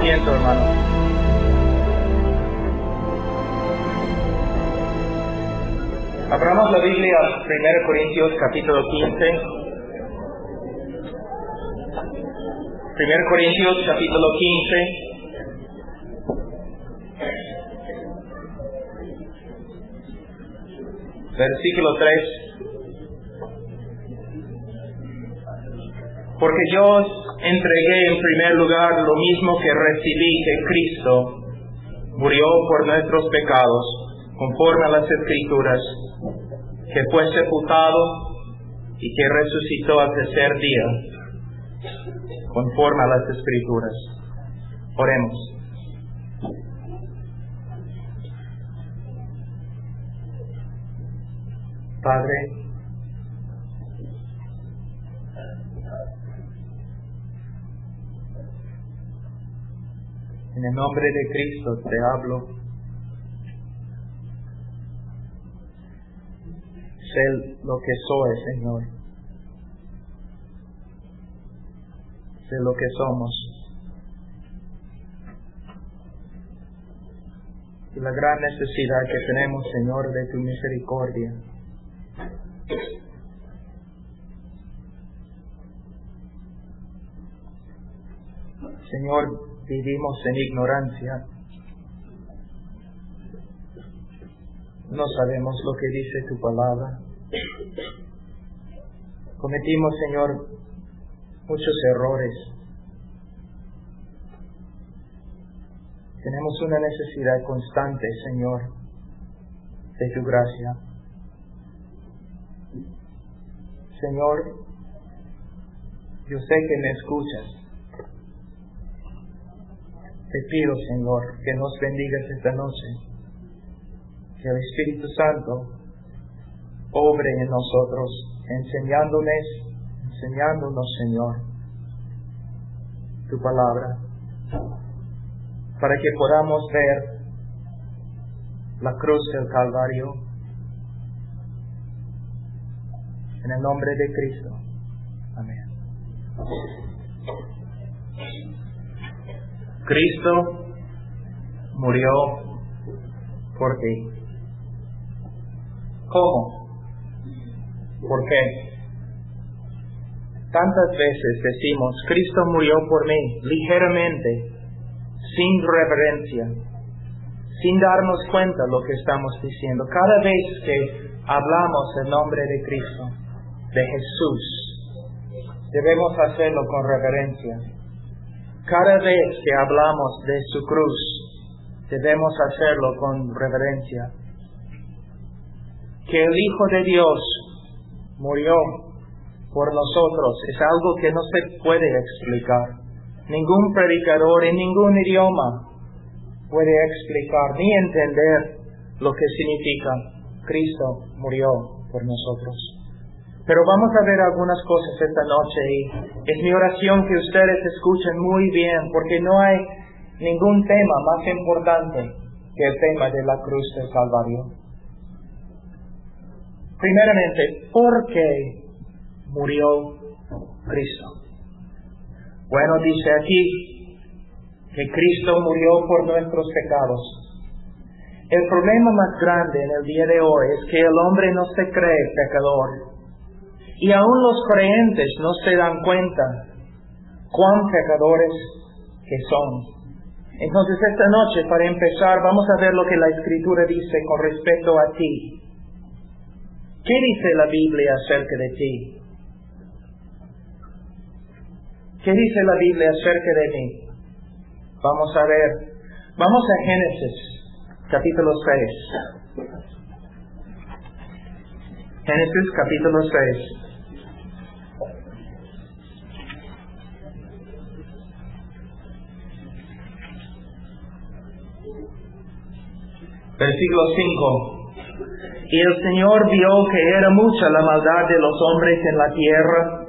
asiento, hermano. Abramos la Biblia a 1 Corintios capítulo 15. 1 Corintios capítulo 15. Versículo 3. Porque yo os entregué en primer lugar lo mismo que recibí, que Cristo murió por nuestros pecados, conforme a las Escrituras, que fue sepultado y que resucitó al tercer día, conforme a las Escrituras. Oremos. Padre, en el nombre de Cristo te hablo. Sé lo que soy, Señor. Sé lo que somos. Y la gran necesidad que tenemos, Señor, de tu misericordia. Señor, vivimos en ignorancia. No sabemos lo que dice tu palabra. Cometimos, Señor, muchos errores. Tenemos una necesidad constante, Señor, de tu gracia. Señor, yo sé que me escuchas. Te pido, Señor, que nos bendigas esta noche. Que el Espíritu Santo obre en nosotros, enseñándonos, Señor, tu palabra, para que podamos ver la cruz del Calvario. En el nombre de Cristo. Amén. Cristo murió por ti. ¿Cómo? ¿Por qué? Tantas veces decimos, Cristo murió por mí, ligeramente, sin reverencia, sin darnos cuenta de lo que estamos diciendo. Cada vez que hablamos el nombre de Cristo, de Jesús, debemos hacerlo con reverencia. Cada vez que hablamos de su cruz, debemos hacerlo con reverencia. Que el Hijo de Dios murió por nosotros es algo que no se puede explicar. Ningún predicador en ningún idioma puede explicar ni entender lo que significa Cristo murió por nosotros. Pero vamos a ver algunas cosas esta noche y es mi oración que ustedes escuchen muy bien, porque no hay ningún tema más importante que el tema de la cruz del Calvario. Primeramente, ¿por qué murió Cristo? Bueno, dice aquí que Cristo murió por nuestros pecados. El problema más grande en el día de hoy es que el hombre no se cree pecador. Y aún los creyentes no se dan cuenta cuán pecadores que son. Entonces esta noche, para empezar, vamos a ver lo que la Escritura dice con respecto a ti. ¿Qué dice la Biblia acerca de ti? ¿Qué dice la Biblia acerca de mí? Vamos a ver. Vamos a Génesis, capítulo 6. Génesis, capítulo 6. Versículo 5. Y el Señor vio que era mucha la maldad de los hombres en la tierra,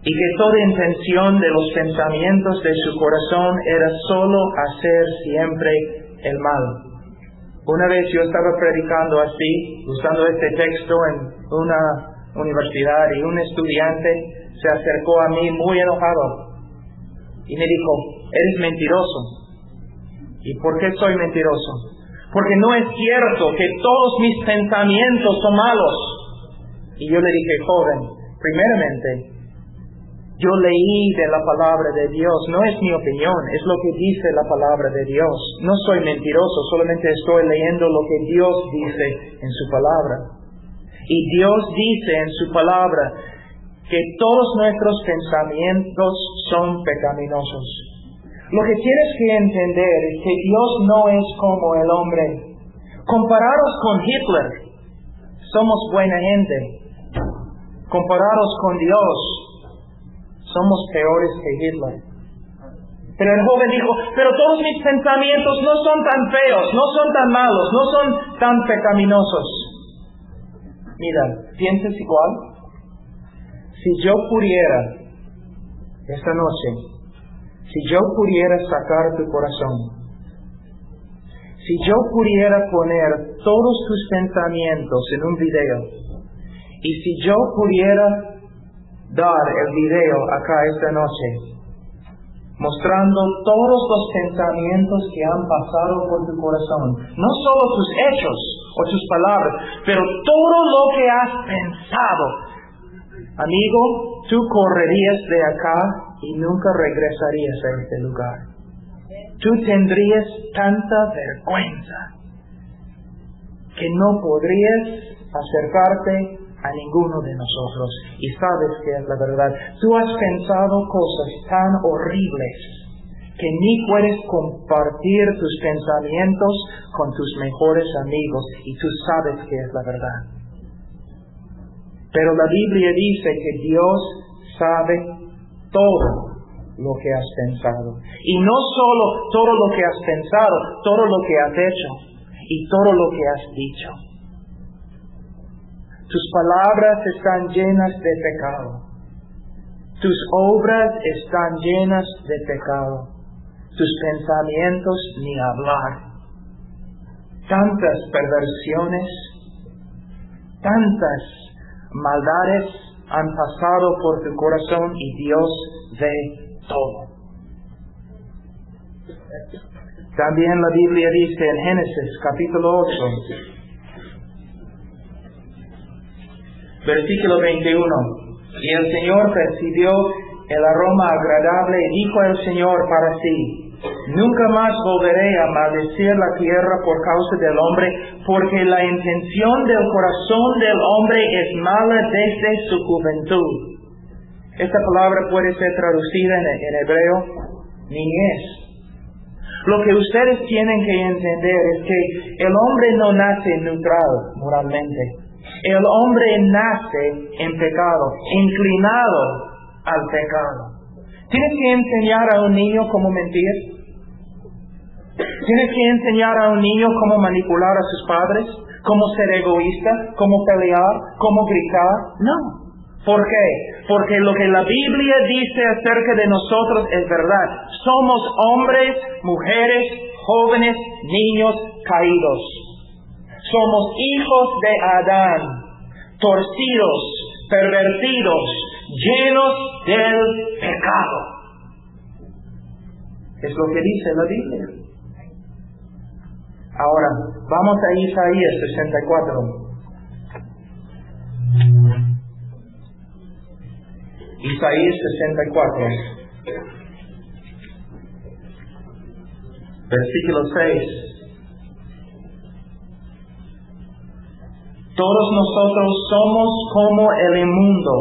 y que toda intención de los pensamientos de su corazón era solo hacer siempre el mal. Una vez yo estaba predicando así, usando este texto en una universidad, y un estudiante se acercó a mí muy enojado Y me dijo, eres mentiroso. ¿Y por qué soy mentiroso? Porque no es cierto que todos mis pensamientos son malos. Y yo le dije, joven, primeramente, yo leí de la palabra de Dios, no es mi opinión, es lo que dice la palabra de Dios. No soy mentiroso, solamente estoy leyendo lo que Dios dice en su palabra. Y Dios dice en su palabra que todos nuestros pensamientos son pecaminosos. Lo que tienes que entender es que Dios no es como el hombre. Comparados con Hitler, somos buena gente. Comparados con Dios, somos peores que Hitler. Pero el joven dijo, pero todos mis pensamientos no son tan feos, no son tan malos, no son tan pecaminosos. Mira, ¿piensas igual? Si yo pudiera, esta noche, si yo pudiera sacar tu corazón, si yo pudiera poner todos tus pensamientos en un video, y si yo pudiera dar el video acá esta noche, mostrando todos los pensamientos que han pasado por tu corazón, no solo tus hechos o tus palabras, pero todo lo que has pensado, amigo, tú correrías de acá y nunca regresarías a este lugar. Tú tendrías tanta vergüenza que no podrías acercarte a ninguno de nosotros. Y sabes que es la verdad. Tú has pensado cosas tan horribles que ni puedes compartir tus pensamientos con tus mejores amigos, y tú sabes que es la verdad. Pero la Biblia dice que Dios sabe todo lo que has pensado. Y no solo todo lo que has pensado, todo lo que has hecho y todo lo que has dicho. Tus palabras están llenas de pecado. Tus obras están llenas de pecado. Tus pensamientos ni hablar. Tantas perversiones, tantas maldades han pasado por tu corazón, y Dios ve todo. También la Biblia dice en Génesis capítulo 8, versículo 21, y el Señor percibió el aroma agradable, y dijo el Señor para sí, nunca más volveré a maldecir la tierra por causa del hombre, porque la intención del corazón del hombre es mala desde su juventud. Esta palabra puede ser traducida en hebreo, niñez. Lo que ustedes tienen que entender es que el hombre no nace neutral moralmente. El hombre nace en pecado, inclinado al pecado. ¿Tienes que enseñar a un niño cómo mentir? ¿Tienes que enseñar a un niño cómo manipular a sus padres? ¿Cómo ser egoísta? ¿Cómo pelear? ¿Cómo gritar? No. ¿Por qué? Porque lo que la Biblia dice acerca de nosotros es verdad. Somos hombres, mujeres, jóvenes, niños caídos. Somos hijos de Adán, torcidos, pervertidos, llenos del pecado. Es lo que dice la Biblia. Ahora, vamos a Isaías 64. Isaías 64. Versículo 6. Todos nosotros somos como el inmundo,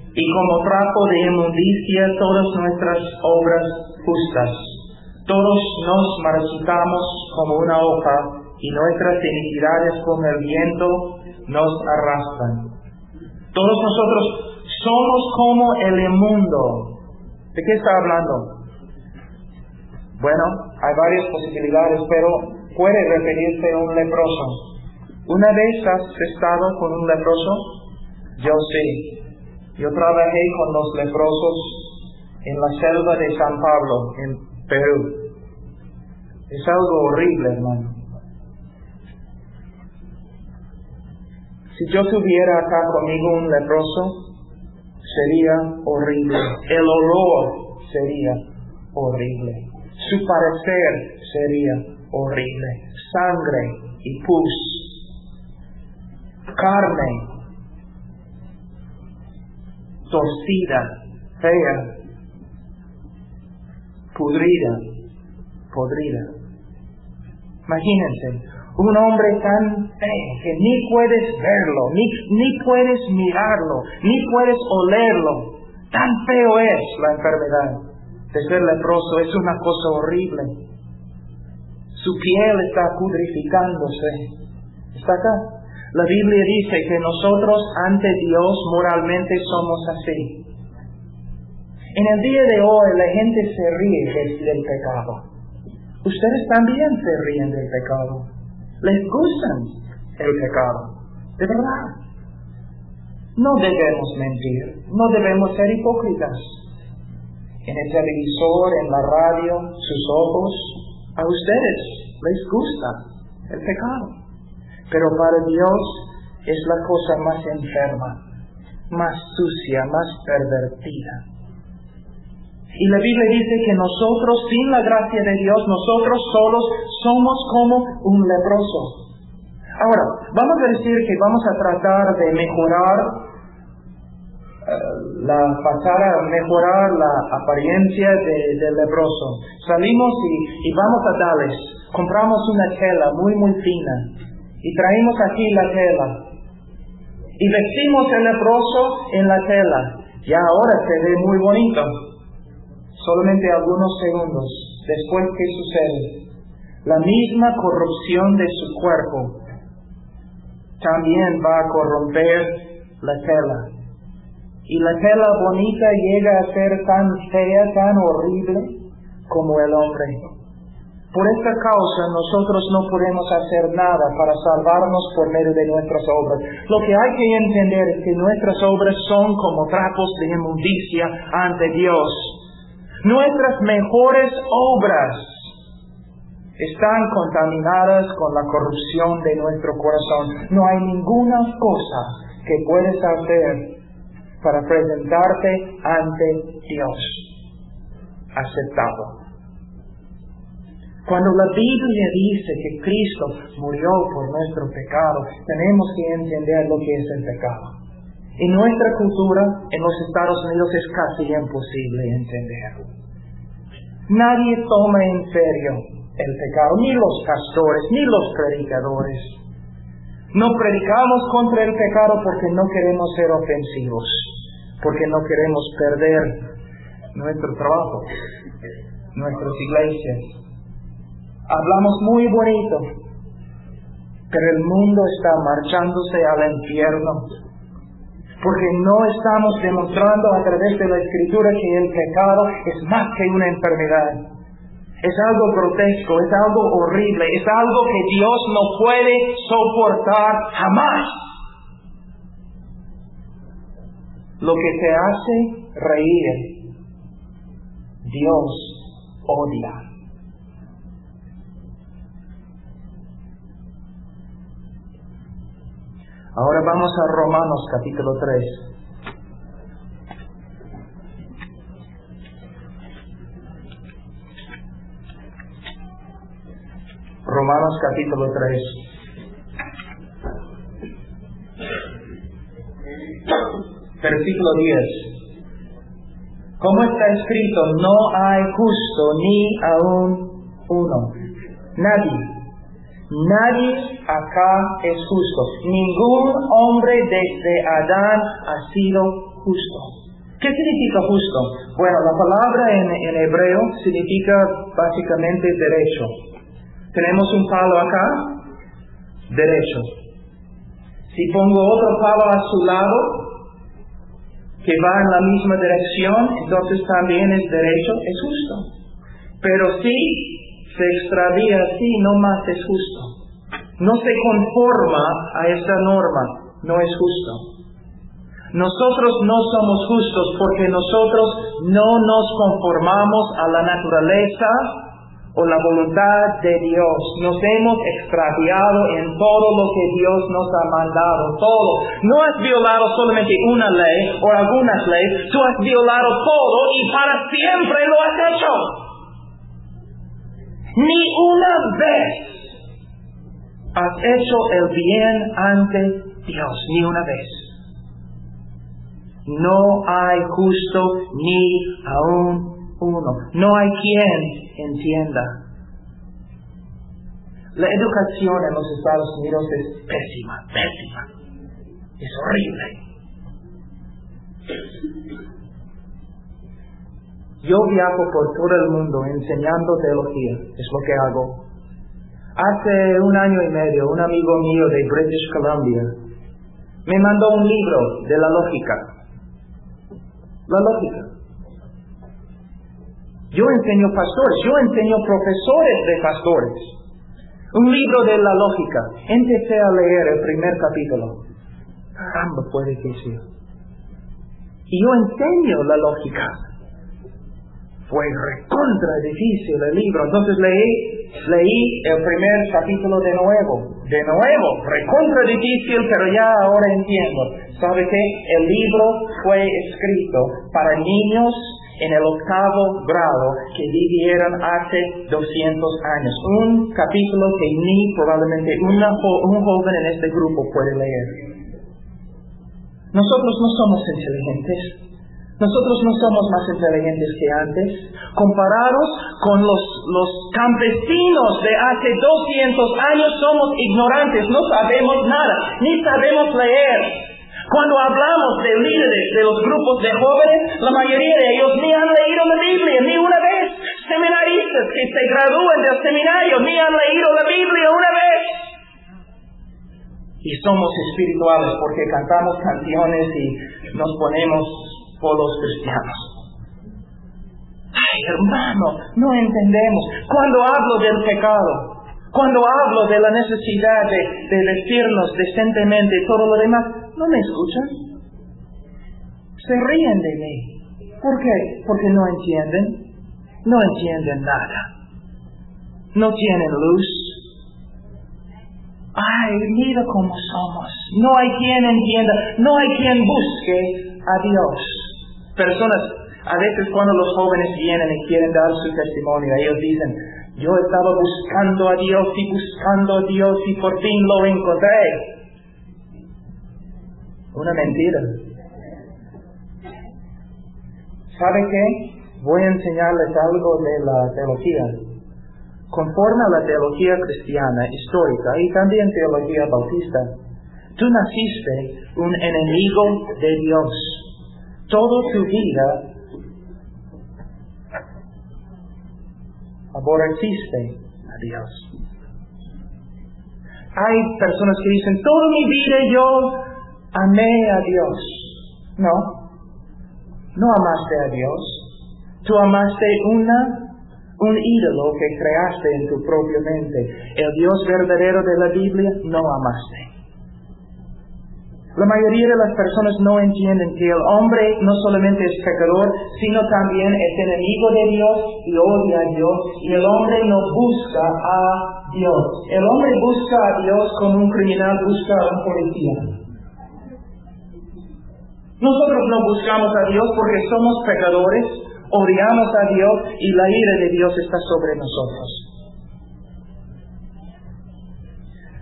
y como trapo de inmundicia todas nuestras obras justas. Todos nos marchitamos como una hoja, y nuestras iniquidades como el viento nos arrastran. Todos nosotros somos como el inmundo. ¿De qué está hablando? Bueno, hay varias posibilidades, pero puede referirse a un leproso. ¿Una vez has estado con un leproso? Yo sí. Yo trabajé con los leprosos en la selva de San Pablo, en Perú. Es algo horrible, hermano. Si yo tuviera acá conmigo un leproso, sería horrible. El olor sería horrible. Su parecer sería horrible. Sangre y pus. Carne torcida, fea, podrida. Imagínense, un hombre tan feo que ni puedes verlo, ni puedes mirarlo, ni puedes olerlo. Tan feo es la enfermedad de ser leproso, es una cosa horrible. Su piel está pudrificándose. ¿Está acá? La Biblia dice que nosotros ante Dios moralmente somos así. En el día de hoy la gente se ríe del pecado. Ustedes también se ríen del pecado. Les gustan el pecado. De verdad. No debemos mentir. No debemos ser hipócritas. En el televisor, en la radio, sus ojos, a ustedes les gusta el pecado. Pero para Dios es la cosa más enferma, más sucia, más pervertida. Y la Biblia dice que nosotros, sin la gracia de Dios, nosotros solos somos como un leproso. Ahora, vamos a decir que vamos a tratar de mejorar la apariencia del leproso. Salimos y vamos a Dallas, compramos una tela muy fina y traemos aquí la tela y vestimos el leproso en la tela. Ya ahora se ve muy bonito. Solamente algunos segundos después, ¿qué sucede? La misma corrupción de su cuerpo también va a corromper la tela. Y la tela bonita llega a ser tan fea, tan horrible como el hombre. Por esta causa nosotros no podemos hacer nada para salvarnos por medio de nuestras obras. Lo que hay que entender es que nuestras obras son como trapos de inmundicia ante Dios. Nuestras mejores obras están contaminadas con la corrupción de nuestro corazón. No hay ninguna cosa que puedes hacer para presentarte ante Dios aceptado. Cuando la Biblia dice que Cristo murió por nuestro pecado, tenemos que entender lo que es el pecado. En nuestra cultura, en los Estados Unidos, es casi imposible entenderlo. Nadie toma en serio el pecado, ni los pastores, ni los predicadores. No predicamos contra el pecado porque no queremos ser ofensivos, porque no queremos perder nuestro trabajo, nuestras iglesias. Hablamos muy bonito, pero el mundo está marchándose al infierno, porque no estamos demostrando a través de la Escritura que el pecado es más que una enfermedad. Es algo grotesco, es algo horrible, es algo que Dios no puede soportar jamás. Lo que te hace reír, Dios odia. Ahora vamos a Romanos capítulo 3. Romanos capítulo 3. Versículo 10. Como está escrito, no hay justo ni aún uno. Nadie acá es justo. Ningún hombre desde Adán ha sido justo. ¿Qué significa justo? Bueno, la palabra en hebreo significa básicamente derecho. Tenemos un palo acá, derecho. Si pongo otro palo a su lado, que va en la misma dirección, entonces también es derecho, es justo. Pero si se extravía así, no más es justo. No se conforma a esta norma, no es justo. Nosotros no somos justos porque nosotros no nos conformamos a la naturaleza o la voluntad de Dios. Nos hemos extraviado en todo lo que Dios nos ha mandado, todo. No has violado solamente una ley o algunas leyes, tú has violado todo y para siempre lo has hecho. Ni una vez has hecho el bien ante Dios, ni una vez. No hay justo ni aún uno. No hay quien entienda. La educación en los Estados Unidos es pésima, pésima. Es horrible. Yo viajo por todo el mundo enseñando teología, es lo que hago. Hace 1 año y medio, un amigo mío de British Columbia me mandó un libro de la lógica. La lógica. Yo enseño pastores, yo enseño profesores de pastores. Un libro de la lógica. Empecé a leer el primer capítulo. Caramba, puede que sea. Y yo enseño la lógica. Fue recontra difícil el libro. Entonces leí el primer capítulo de nuevo, recontra difícil, pero ya ahora entiendo. ¿Sabe qué? El libro fue escrito para niños en el 8º grado que vivieron hace 200 años. Un capítulo que ni probablemente un joven en este grupo puede leer. Nosotros no somos inteligentes. Nosotros no somos más inteligentes que antes. Comparados con los campesinos de hace 200 años, somos ignorantes, no sabemos nada, ni sabemos leer. Cuando hablamos de líderes de los grupos de jóvenes, la mayoría de ellos ni han leído la Biblia, ni una vez. Seminaristas que se gradúan del seminario, ni han leído la Biblia una vez. Y somos espirituales porque cantamos canciones y nos ponemos polos cristianos. Ay, hermano, no entendemos. Cuando hablo del pecado, cuando hablo de la necesidad de vestirnos decentemente y todo lo demás, ¿no me escuchan? Se ríen de mí. ¿Por qué? Porque no entienden. No entienden nada. No tienen luz. Ay, mira cómo somos. No hay quien entienda. No hay quien busque a Dios. Personas, a veces cuando los jóvenes vienen y quieren dar su testimonio, ellos dicen, yo estaba buscando a Dios y por fin lo encontré. Una mentira. ¿Sabe qué? Voy a enseñarles algo de la teología. Conforme a la teología cristiana histórica y también teología bautista, tú naciste un enemigo de Dios. Toda tu vida aborreciste a Dios. Hay personas que dicen, toda mi vida yo amé a Dios. No amaste a Dios. Tú amaste un ídolo que creaste en tu propia mente. El Dios verdadero de la Biblia no amaste. La mayoría de las personas no entienden que el hombre no solamente es pecador, sino también es enemigo de Dios y odia a Dios, y el hombre no busca a Dios. El hombre busca a Dios como un criminal busca a un policía. Nosotros no buscamos a Dios porque somos pecadores, odiamos a Dios y la ira de Dios está sobre nosotros.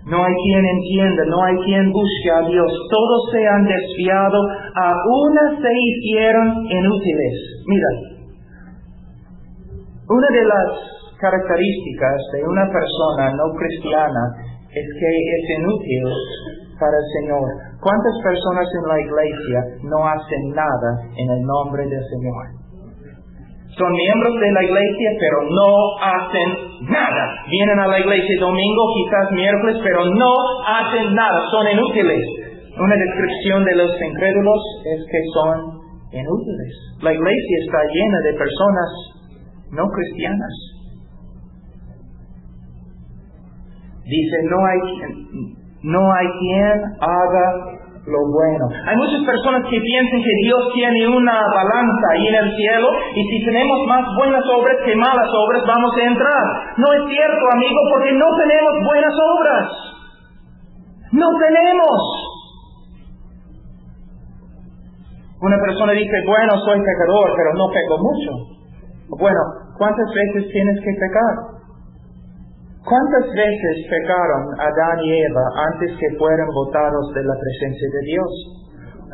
No hay quien entienda, no hay quien busque a Dios. Todos se han desviado, a una se hicieron inútiles. Mira, una de las características de una persona no cristiana es que es inútil para el Señor. ¿Cuántas personas en la iglesia no hacen nada en el nombre del Señor? Son miembros de la iglesia, pero no hacen nada. Vienen a la iglesia domingo, quizás miércoles, pero no hacen nada. Son inútiles. Una descripción de los incrédulos es que son inútiles. La iglesia está llena de personas no cristianas. Dice, no hay quien haga lo bueno. Hay muchas personas que piensan que Dios tiene una balanza ahí en el cielo y si tenemos más buenas obras que malas obras vamos a entrar. No es cierto, amigo, porque no tenemos buenas obras. No tenemos. Una persona dice, bueno, soy pecador, pero no peco mucho. Bueno, ¿cuántas veces tienes que pecar? ¿Cuántas veces pecaron Adán y Eva antes que fueran botados de la presencia de Dios?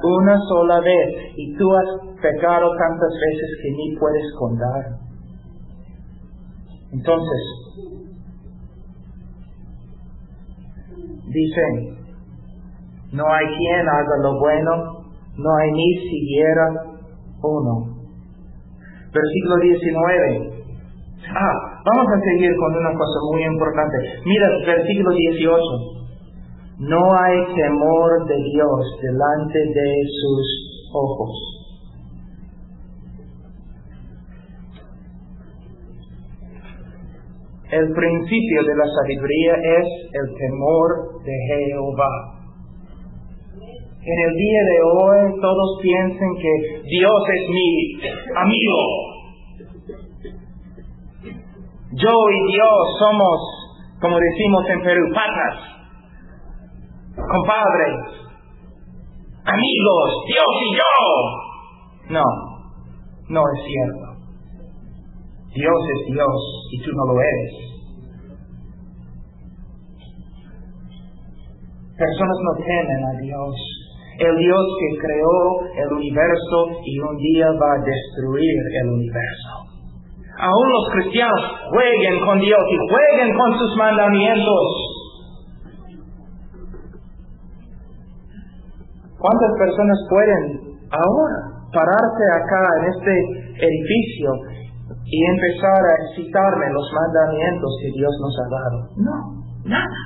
Una sola vez. Y tú has pecado tantas veces que ni puedes contar. Entonces, dicen, no hay quien haga lo bueno, no hay ni siquiera uno. Versículo 19. Vamos a seguir con una cosa muy importante. Mira, versículo 18. No hay temor de Dios delante de sus ojos. El principio de la sabiduría es el temor de Jehová. En el día de hoy todos piensan que Dios es mi amigo. Yo y Dios somos, como decimos en Perú, patas, compadres, amigos, Dios y yo. No es cierto. Dios es Dios y tú no lo eres. Personas no temen a Dios. El Dios que creó el universo y un día va a destruir el universo. Aún los cristianos jueguen con Dios y jueguen con sus mandamientos. ¿Cuántas personas pueden ahora pararse acá en este edificio y empezar a citarme los mandamientos que Dios nos ha dado? No, nada.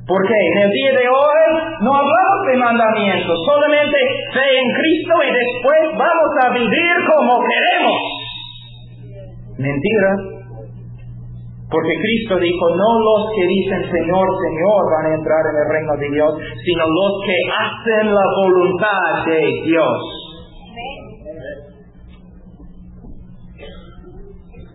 Porque en el día de hoy no hablamos de mandamientos, solamente fe en Cristo y después vamos a vivir como queremos. Mentira, porque Cristo dijo, no los que dicen Señor, Señor van a entrar en el reino de Dios, sino los que hacen la voluntad de Dios.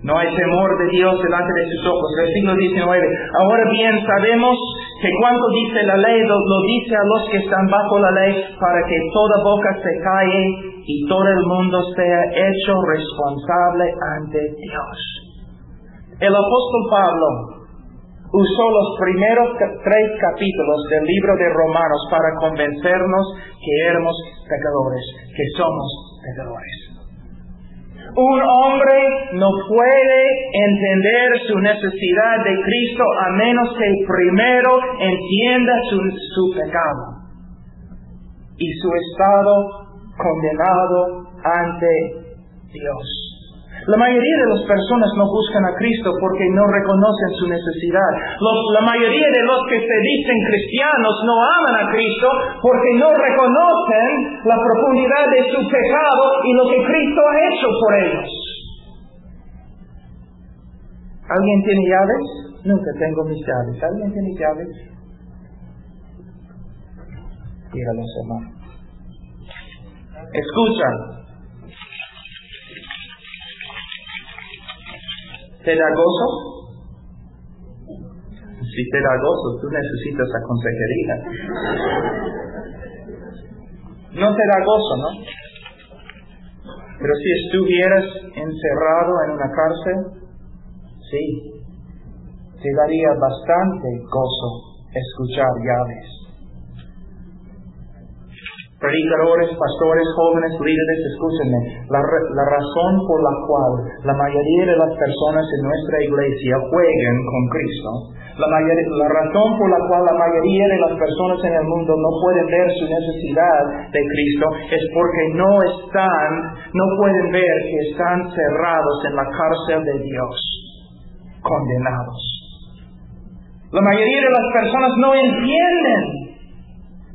No hay temor de Dios delante de sus ojos. Versículo 19. Ahora bien, sabemos que cuanto dice la ley, lo dice a los que están bajo la ley, para que toda boca se calle y todo el mundo sea hecho responsable ante Dios. El apóstol Pablo usó los primeros 3 capítulos del libro de Romanos para convencernos que éramos pecadores, que somos pecadores. Un hombre no puede entender su necesidad de Cristo a menos que primero entienda su pecado y su estado condenado ante Dios. La mayoría de las personas no buscan a Cristo porque no reconocen su necesidad. La mayoría de los que se dicen cristianos no aman a Cristo porque no reconocen la profundidad de su pecado y lo que Cristo ha hecho por ellos. ¿Alguien tiene llaves? Nunca tengo mis llaves. ¿Alguien tiene llaves? Dígalos, hermano. Escucha. ¿Te da gozo? Si te da gozo, tú necesitas la consejería. No te da gozo, ¿no? Pero si estuvieras encerrado en una cárcel, sí, te daría bastante gozo escuchar llaves. Predicadores, pastores, jóvenes, líderes, escúchenme. La razón por la cual la mayoría de las personas en nuestra iglesia juegan con Cristo, la razón por la cual la mayoría de las personas en el mundo no pueden ver su necesidad de Cristo es porque no pueden ver que están cerrados en la cárcel de Dios, condenados. La mayoría de las personas no entienden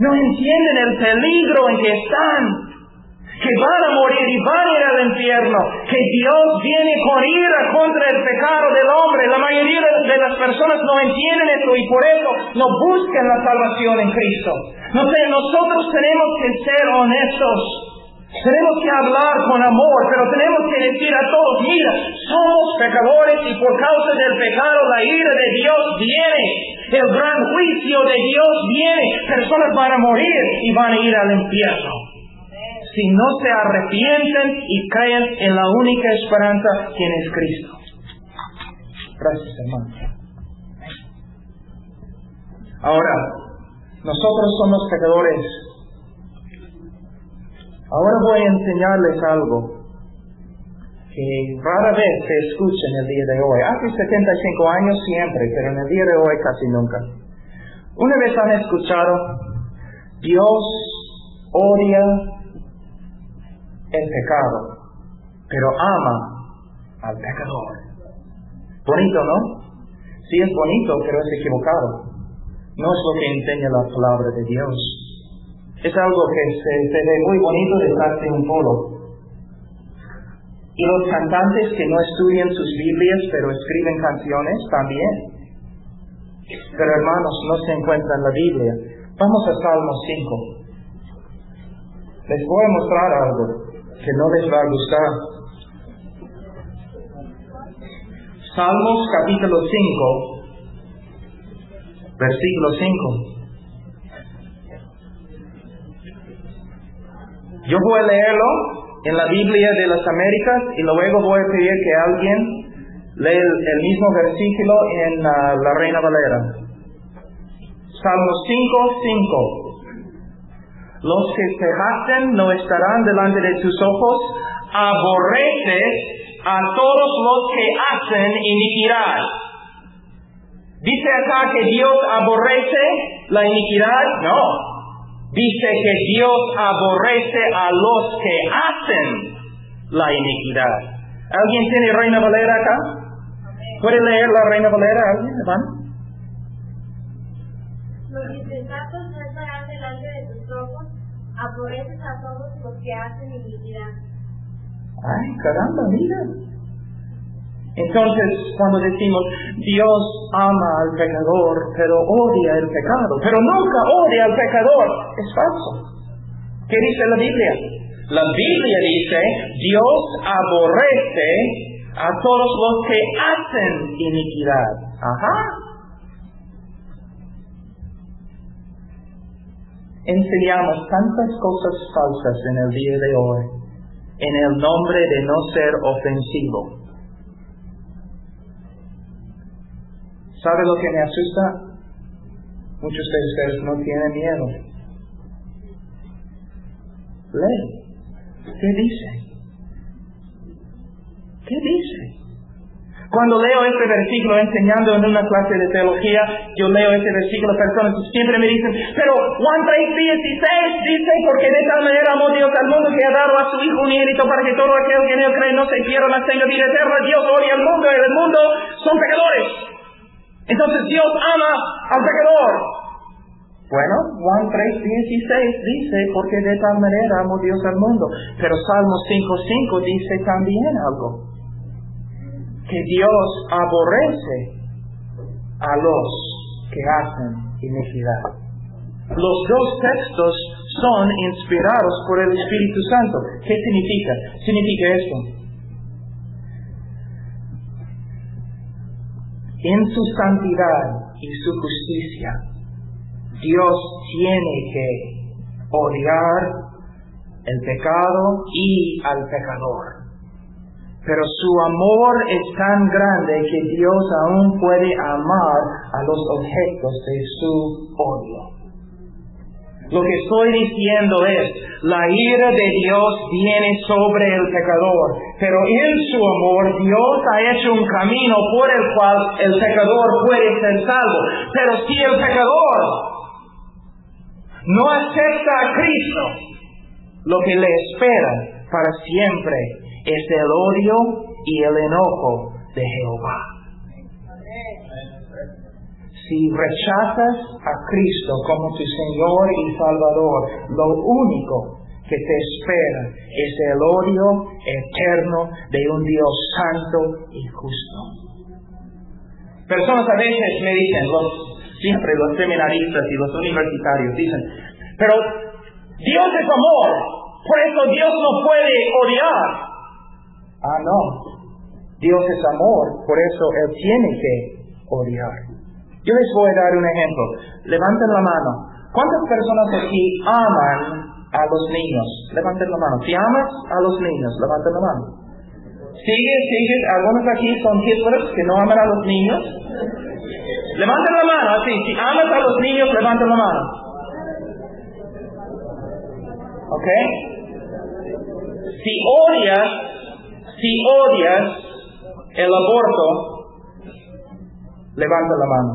el peligro en que están. que van a morir y van a ir al infierno, que Dios viene con ira contra el pecado del hombre. La mayoría de las personas no entienden esto y por eso no buscan la salvación en Cristo. No sé, nosotros tenemos que ser honestos. Tenemos que hablar con amor, pero tenemos que decir a todos, mira, somos pecadores y por causa del pecado la ira de Dios viene. El gran juicio de Dios viene. Personas van a morir y van a ir al infierno. Si no se arrepienten y creen en la única esperanza, quien es Cristo. Gracias, hermano. Ahora, nosotros somos pecadores. Ahora voy a enseñarles algo que rara vez se escucha en el día de hoy. Hace 75 años siempre, pero en el día de hoy casi nunca. Una vez han escuchado, Dios odia el pecado, pero ama al pecador. Bonito, ¿no? Sí es bonito, pero es equivocado. No es lo que enseña la palabra de Dios. Es algo que se ve muy bonito detrás de un polo. Y los cantantes que no estudian sus Biblias, pero escriben canciones, también. Pero hermanos, no se encuentra en la Biblia. Vamos a Salmo 5. Les voy a mostrar algo que no les va a gustar. Salmos capítulo 5, versículo 5. Yo voy a leerlo en la Biblia de las Américas y luego voy a pedir que alguien lea el mismo versículo en la Reina Valera. Salmo 5:5. Los que te jactan no estarán delante de tus ojos, aborreces a todos los que hacen iniquidad. ¿Dice acá que Dios aborrece la iniquidad? No. Dice que Dios aborrece a los que hacen la iniquidad. ¿Alguien tiene Reina Valera acá? ¿Puede leer la Reina Valera alguien? ¿Van? Los insensatos no estarán delante de tus ojos, aborreces a todos los que hacen iniquidad. Ay, caramba, mira. Entonces, cuando decimos, Dios ama al pecador, pero odia el pecado, pero nunca odia al pecador, es falso. ¿Qué dice la Biblia? La Biblia dice, Dios aborrece a todos los que hacen iniquidad. Ajá. Enseñamos tantas cosas falsas en el día de hoy, en el nombre de no ser ofensivo. ¿Sabe lo que me asusta? Muchos de ustedes no tienen miedo. Lee. ¿Qué dice? ¿Qué dice? Cuando leo este versículo enseñando en una clase de teología, yo leo este versículo, personas siempre me dicen, pero Juan 3:16 dice, porque de tal manera amó Dios al mundo que ha dado a su Hijo unigénito para que todo aquel que en él cree no se pierda, mas tenga vida eterna. Dios odia al mundo y el mundo son pecadores. Entonces Dios ama al pecador. Bueno, Juan 3:16 dice, porque de tal manera amó Dios al mundo. Pero Salmo 5:5 dice también algo. Que Dios aborrece a los que hacen iniquidad. Los dos textos son inspirados por el Espíritu Santo. ¿Qué significa? Significa esto. En su santidad y su justicia, Dios tiene que odiar el pecado y al pecador. Pero su amor es tan grande que Dios aún puede amar a los objetos de su odio. Lo que estoy diciendo es, la ira de Dios viene sobre el pecador, pero en su amor Dios ha hecho un camino por el cual el pecador puede ser salvo. Pero si el pecador no acepta a Cristo, lo que le espera para siempre es el odio y el enojo de Jehová. Si rechazas a Cristo como tu Señor y Salvador, lo único que te espera es el odio eterno de un Dios santo y justo. Personas a veces me dicen, siempre los seminaristas y los universitarios dicen, pero Dios es amor, por eso Dios no puede odiar. No, Dios es amor, por eso Él tiene que odiar. Yo les voy a dar un ejemplo. Levanten la mano. ¿Cuántas personas aquí aman a los niños? Levanten la mano. Si amas a los niños, levanten la mano. Sigue. Algunos aquí son Hitlers que no aman a los niños. Levanten la mano, así. Si amas a los niños, levanten la mano. ¿Ok? Si odias el aborto, levanta la mano.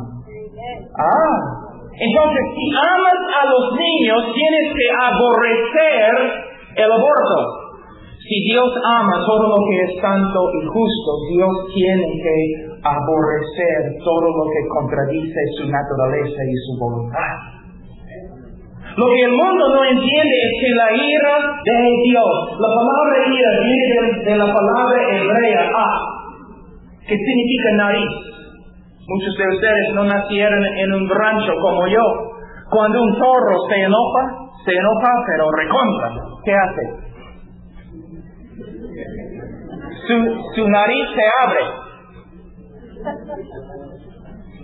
Entonces, si amas a los niños, tienes que aborrecer el aborto. Si Dios ama todo lo que es santo y justo, Dios tiene que aborrecer todo lo que contradice su naturaleza y su voluntad. Lo que el mundo no entiende es que la ira de Dios, la palabra ira viene de la palabra hebrea que significa nariz. Muchos de ustedes no nacieron en un rancho como yo. Cuando un zorro se enoja, pero recontra. ¿Qué hace? Su nariz se abre.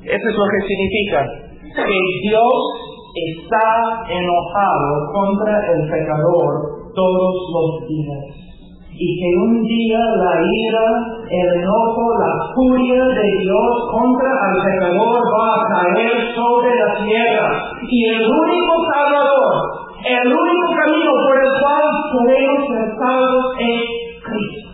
Eso es lo que significa. Que Dios está enojado contra el pecador todos los días. Y que un día la ira, el enojo, la furia de Dios contra el pecador va a caer sobre la tierra. Y el único Salvador, el único camino por el cual podemos ser salvos es Cristo.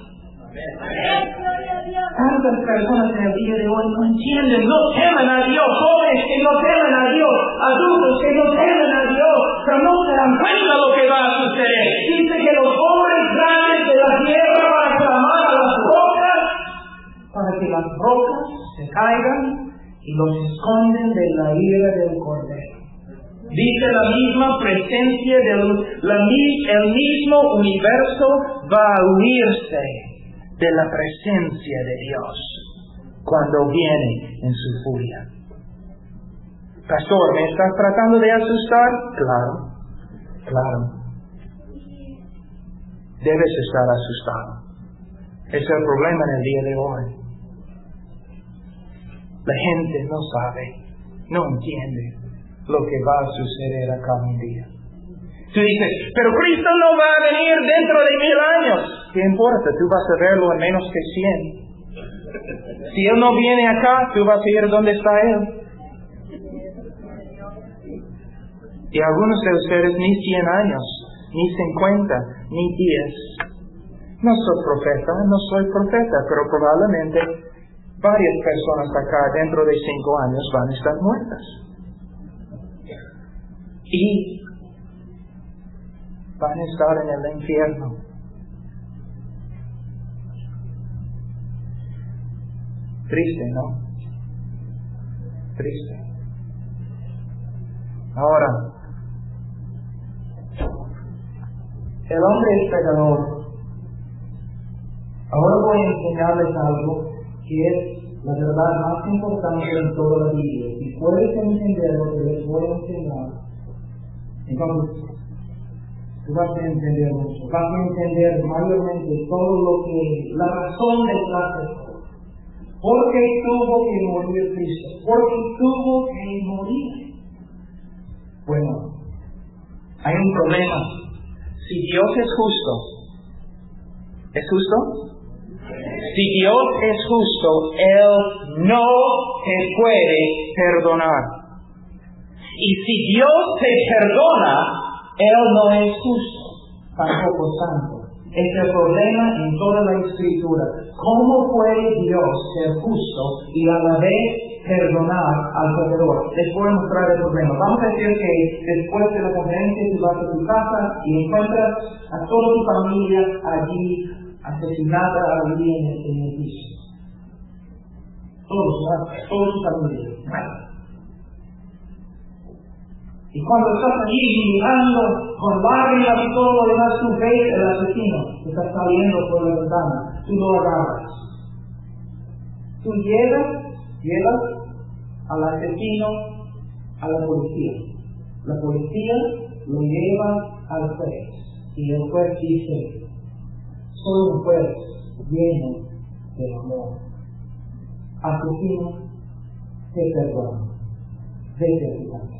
Tantas personas en el día de hoy no entienden, no temen a Dios, jóvenes que no temen a Dios, adultos que no temen a Dios, pero no se dan cuenta lo que va a suceder. Dice que los hombres grandes de la tierra van a clamar a las rocas para que las rocas se caigan y los esconden de la ira del Cordero. Dice la misma presencia el mismo universo va a huirse de la presencia de Dios cuando viene en su furia. Pastor, ¿me estás tratando de asustar? Claro. Debes estar asustado. Es el problema en el día de hoy. La gente no sabe, no entiende lo que va a suceder acá un día. Tú dices, pero Cristo no va a venir dentro de 1000 años. ¿Qué importa? Tú vas a verlo en menos que 100. Si Él no viene acá, tú vas a ir donde está Él. Y algunos de ustedes ni 100 años, ni 50, ni 10. No soy profeta, pero probablemente varias personas acá dentro de 5 años van a estar muertas. Y van a estar en el infierno. Triste, ¿no? Triste. Ahora, el hombre es pecador. Ahora voy a enseñarles algo que es la verdad más importante en toda la Biblia. Si puedes entender lo que les voy a enseñar, entonces tú vas a entender mucho. Vas a entender mayormente todo lo que, la razón detrás de todo. ¿Por qué tuvo que morir Cristo? ¿Por qué tuvo que morir? Bueno, hay un problema. Si Dios es justo, ¿es justo? Si Dios es justo, Él no te puede perdonar. Y si Dios te perdona, Él no es justo, tampoco santo. Es el problema en toda la Escritura. ¿Cómo puede Dios ser justo y a la vez perdonar al pecador? Les voy a mostrar el problema. Vamos a decir que después de la conferencia tú vas a tu casa y encuentras a toda tu familia allí asesinada allí en el piso. Todos su familia. Y Y cuando estás allí mirando con lágrimas y todo lo demás, tú ves el asesino que está saliendo por la ventana. Tú lo agarras. Tú llevas al asesino a la policía. La policía lo lleva al juez. Y el juez dice, soy un juez lleno de amor. Asesino, te perdono. Vete a tu casa.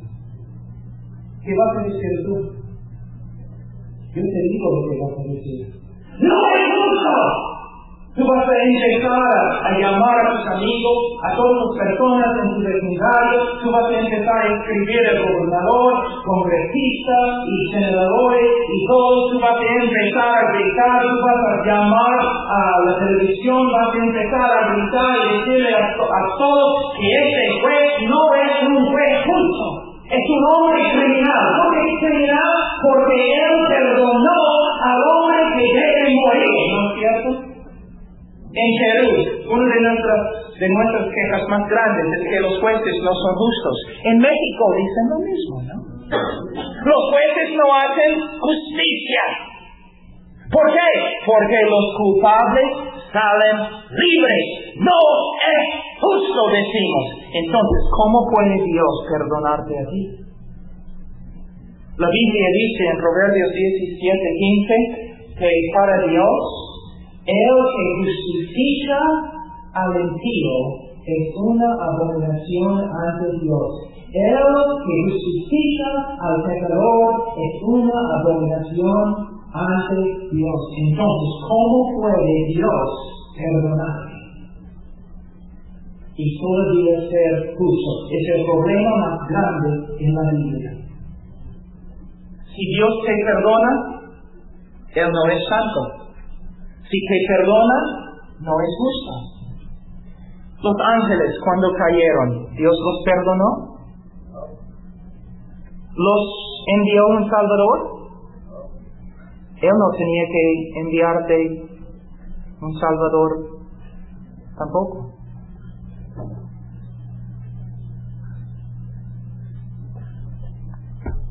¿Qué vas a decir tú? Yo te digo lo que vas a decir. ¡No es justo! Tú vas a empezar a llamar a tus amigos, a todas las personas en tu vecindario. Tú vas a empezar a escribir al gobernador, congresistas y senadores y todos. Tú vas a empezar a gritar, tú vas a llamar a la televisión, vas a empezar a gritar y decirle a todos que este juez no es un juez justo. Es un hombre criminal. ¿Por qué es criminal? Porque él perdonó al hombre que debe morir. ¿No es cierto? En Perú, una de nuestras quejas más grandes es que los jueces no son justos. En México dicen lo mismo, ¿no? Los jueces no hacen justicia. ¿Por qué? Porque los culpables salen libres. No es justo, decimos. Entonces, ¿cómo puede Dios perdonarte a ti? La Biblia dice en Proverbios 17:15 que para Dios, el que justifica al impío es una abominación ante Dios. El que justifica al pecador es una abominación ante Dios. Entonces, ¿cómo puede Dios perdonarte? Y todavía ser justo. Es el problema más grande en la Biblia. Si Dios te perdona, Él no es santo. Si te perdona, no es justo. Los ángeles, cuando cayeron, ¿Dios los perdonó? ¿Los envió un Salvador? Él no tenía que enviarte un Salvador tampoco.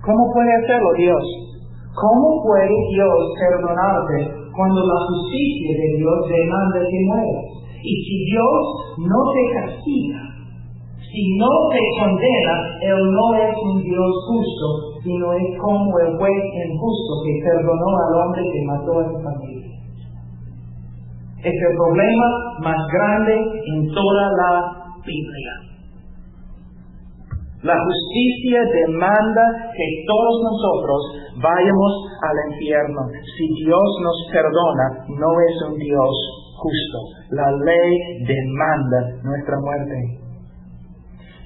¿Cómo puede hacerlo Dios? ¿Cómo puede Dios perdonarte cuando la justicia de Dios demanda que mueras? Y si Dios no te castiga, si no te condena, Él no es un Dios justo, sino es como el juez injusto que perdonó al hombre que mató a su familia. Es el problema más grande en toda la Biblia. La justicia demanda que todos nosotros vayamos al infierno. Si Dios nos perdona, no es un Dios justo. La ley demanda nuestra muerte.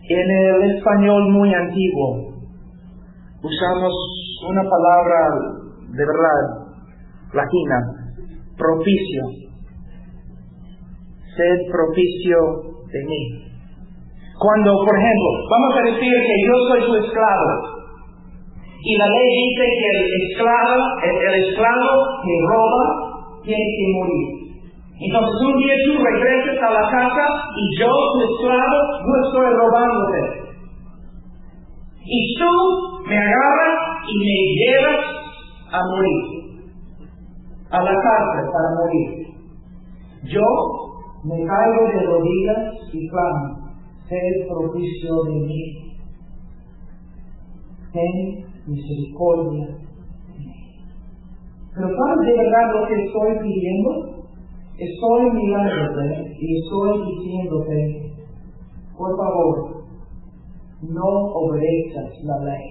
En el español muy antiguo, usamos una palabra de verdad latina, propicio. Sed propicio de mí. Cuando, por ejemplo, vamos a decir que yo soy su esclavo, y la ley dice que el esclavo que roba tiene que morir. Entonces un día tú regresas a la casa y yo, tu esclavo, no estoy robándote. Y tú me agarras y me llevas a morir, a la cárcel para morir. Yo me caigo de rodillas y clamo, sed propicio de mí, ten misericordia de mí. Pero ¿sabes de verdad lo que estoy pidiendo? Estoy mirándote y estoy diciéndote, por favor, no obedezcas la ley,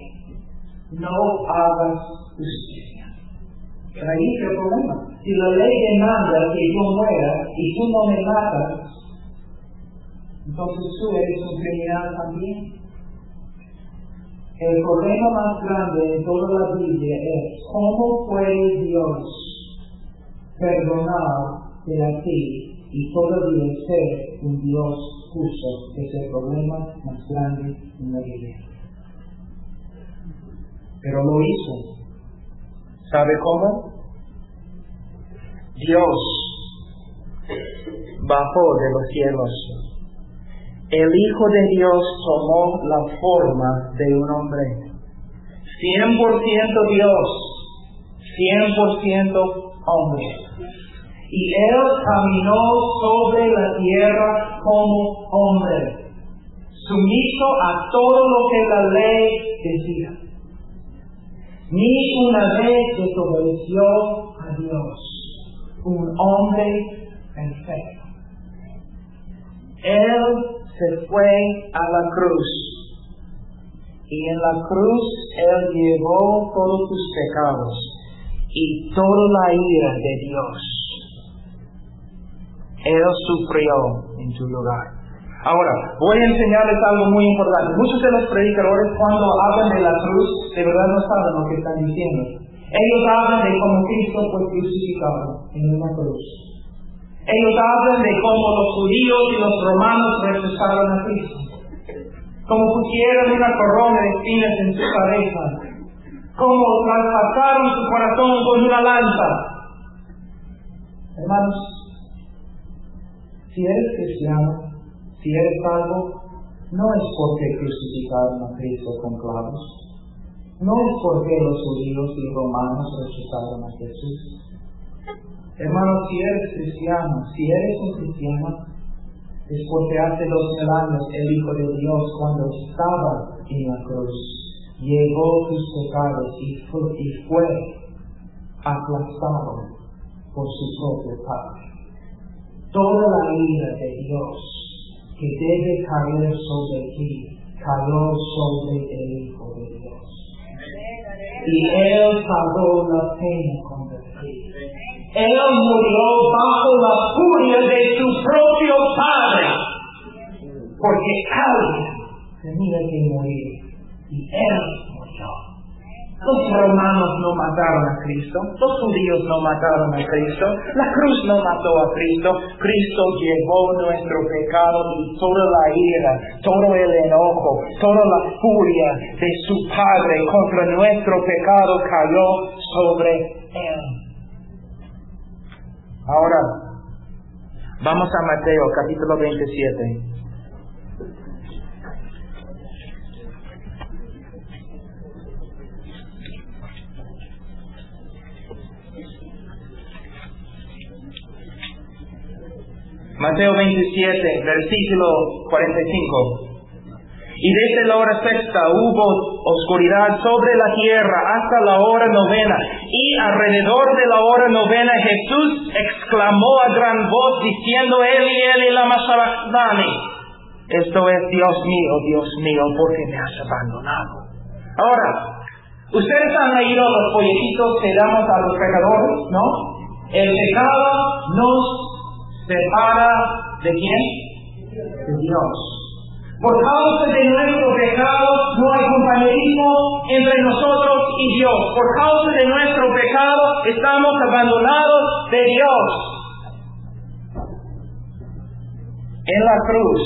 no hagas justicia. Pero ahí es el problema. Si la ley demanda que yo muera y tú no me matas, entonces tú eres un criminal también. El problema más grande en toda la Biblia es cómo puede Dios perdonarte a ti y todavía ser un Dios justo. Es el problema más grande en la Biblia. Pero lo hizo. ¿Sabe cómo? Dios bajó de los cielos. El Hijo de Dios tomó la forma de un hombre. 100% Dios, 100% hombre. Y Él caminó sobre la tierra como hombre, sumiso a todo lo que la ley decía. Ni una vez desobedeció a Dios, un hombre perfecto. Él se fue a la cruz, y en la cruz Él llevó todos tus pecados y toda la ira de Dios. Él sufrió en tu lugar. Ahora, voy a enseñarles algo muy importante. Muchos de los predicadores, cuando hablan de la cruz, de verdad no saben lo que están diciendo. Ellos hablan de cómo Cristo fue crucificado en una cruz. Ellos hablan de cómo los judíos y los romanos rechazaron a Cristo. Como pusieron una corona de espinas en su cabeza. Como traspasaron su corazón con una lanza. Hermanos, si eres cristiano, si eres salvo, no es porque crucificaron a Cristo con clavos. No es porque los judíos y romanos rechazaron a Jesús. Hermanos, si eres cristiano, si eres un cristiano, es porque hace 2000 años el Hijo de Dios, cuando estaba en la cruz, llevó tus pecados y fue aplastado por su propio Padre. Toda la ira de Dios que debe caer sobre ti, cayó sobre el Hijo de Dios. Y Él pagó la pena contra ti. Él murió bajo la furia de su propio Padre, porque alguien tenía que morir, y Él murió. Los romanos no mataron a Cristo, los judíos no mataron a Cristo, la cruz no mató a Cristo. Cristo llevó nuestro pecado y toda la ira, todo el enojo, toda la furia de su Padre contra nuestro pecado cayó sobre Él. Ahora, vamos a Mateo capítulo 27. Mateo 27, versículo 45. Y desde la hora sexta hubo oscuridad sobre la tierra hasta la hora novena. Y alrededor de la hora novena Jesús exclamó a gran voz diciendo: Eli, Eli, lama sabachthani. Esto es: Dios mío, ¿por qué me has abandonado? Ahora, ustedes han leído los folletitos que damos a los pecadores, ¿no? El pecado nos separa ¿de quién? De Dios. Por causa de nuestro pecado no hay compañerismo entre nosotros y Dios. Por causa de nuestro pecado estamos abandonados de Dios. En la cruz,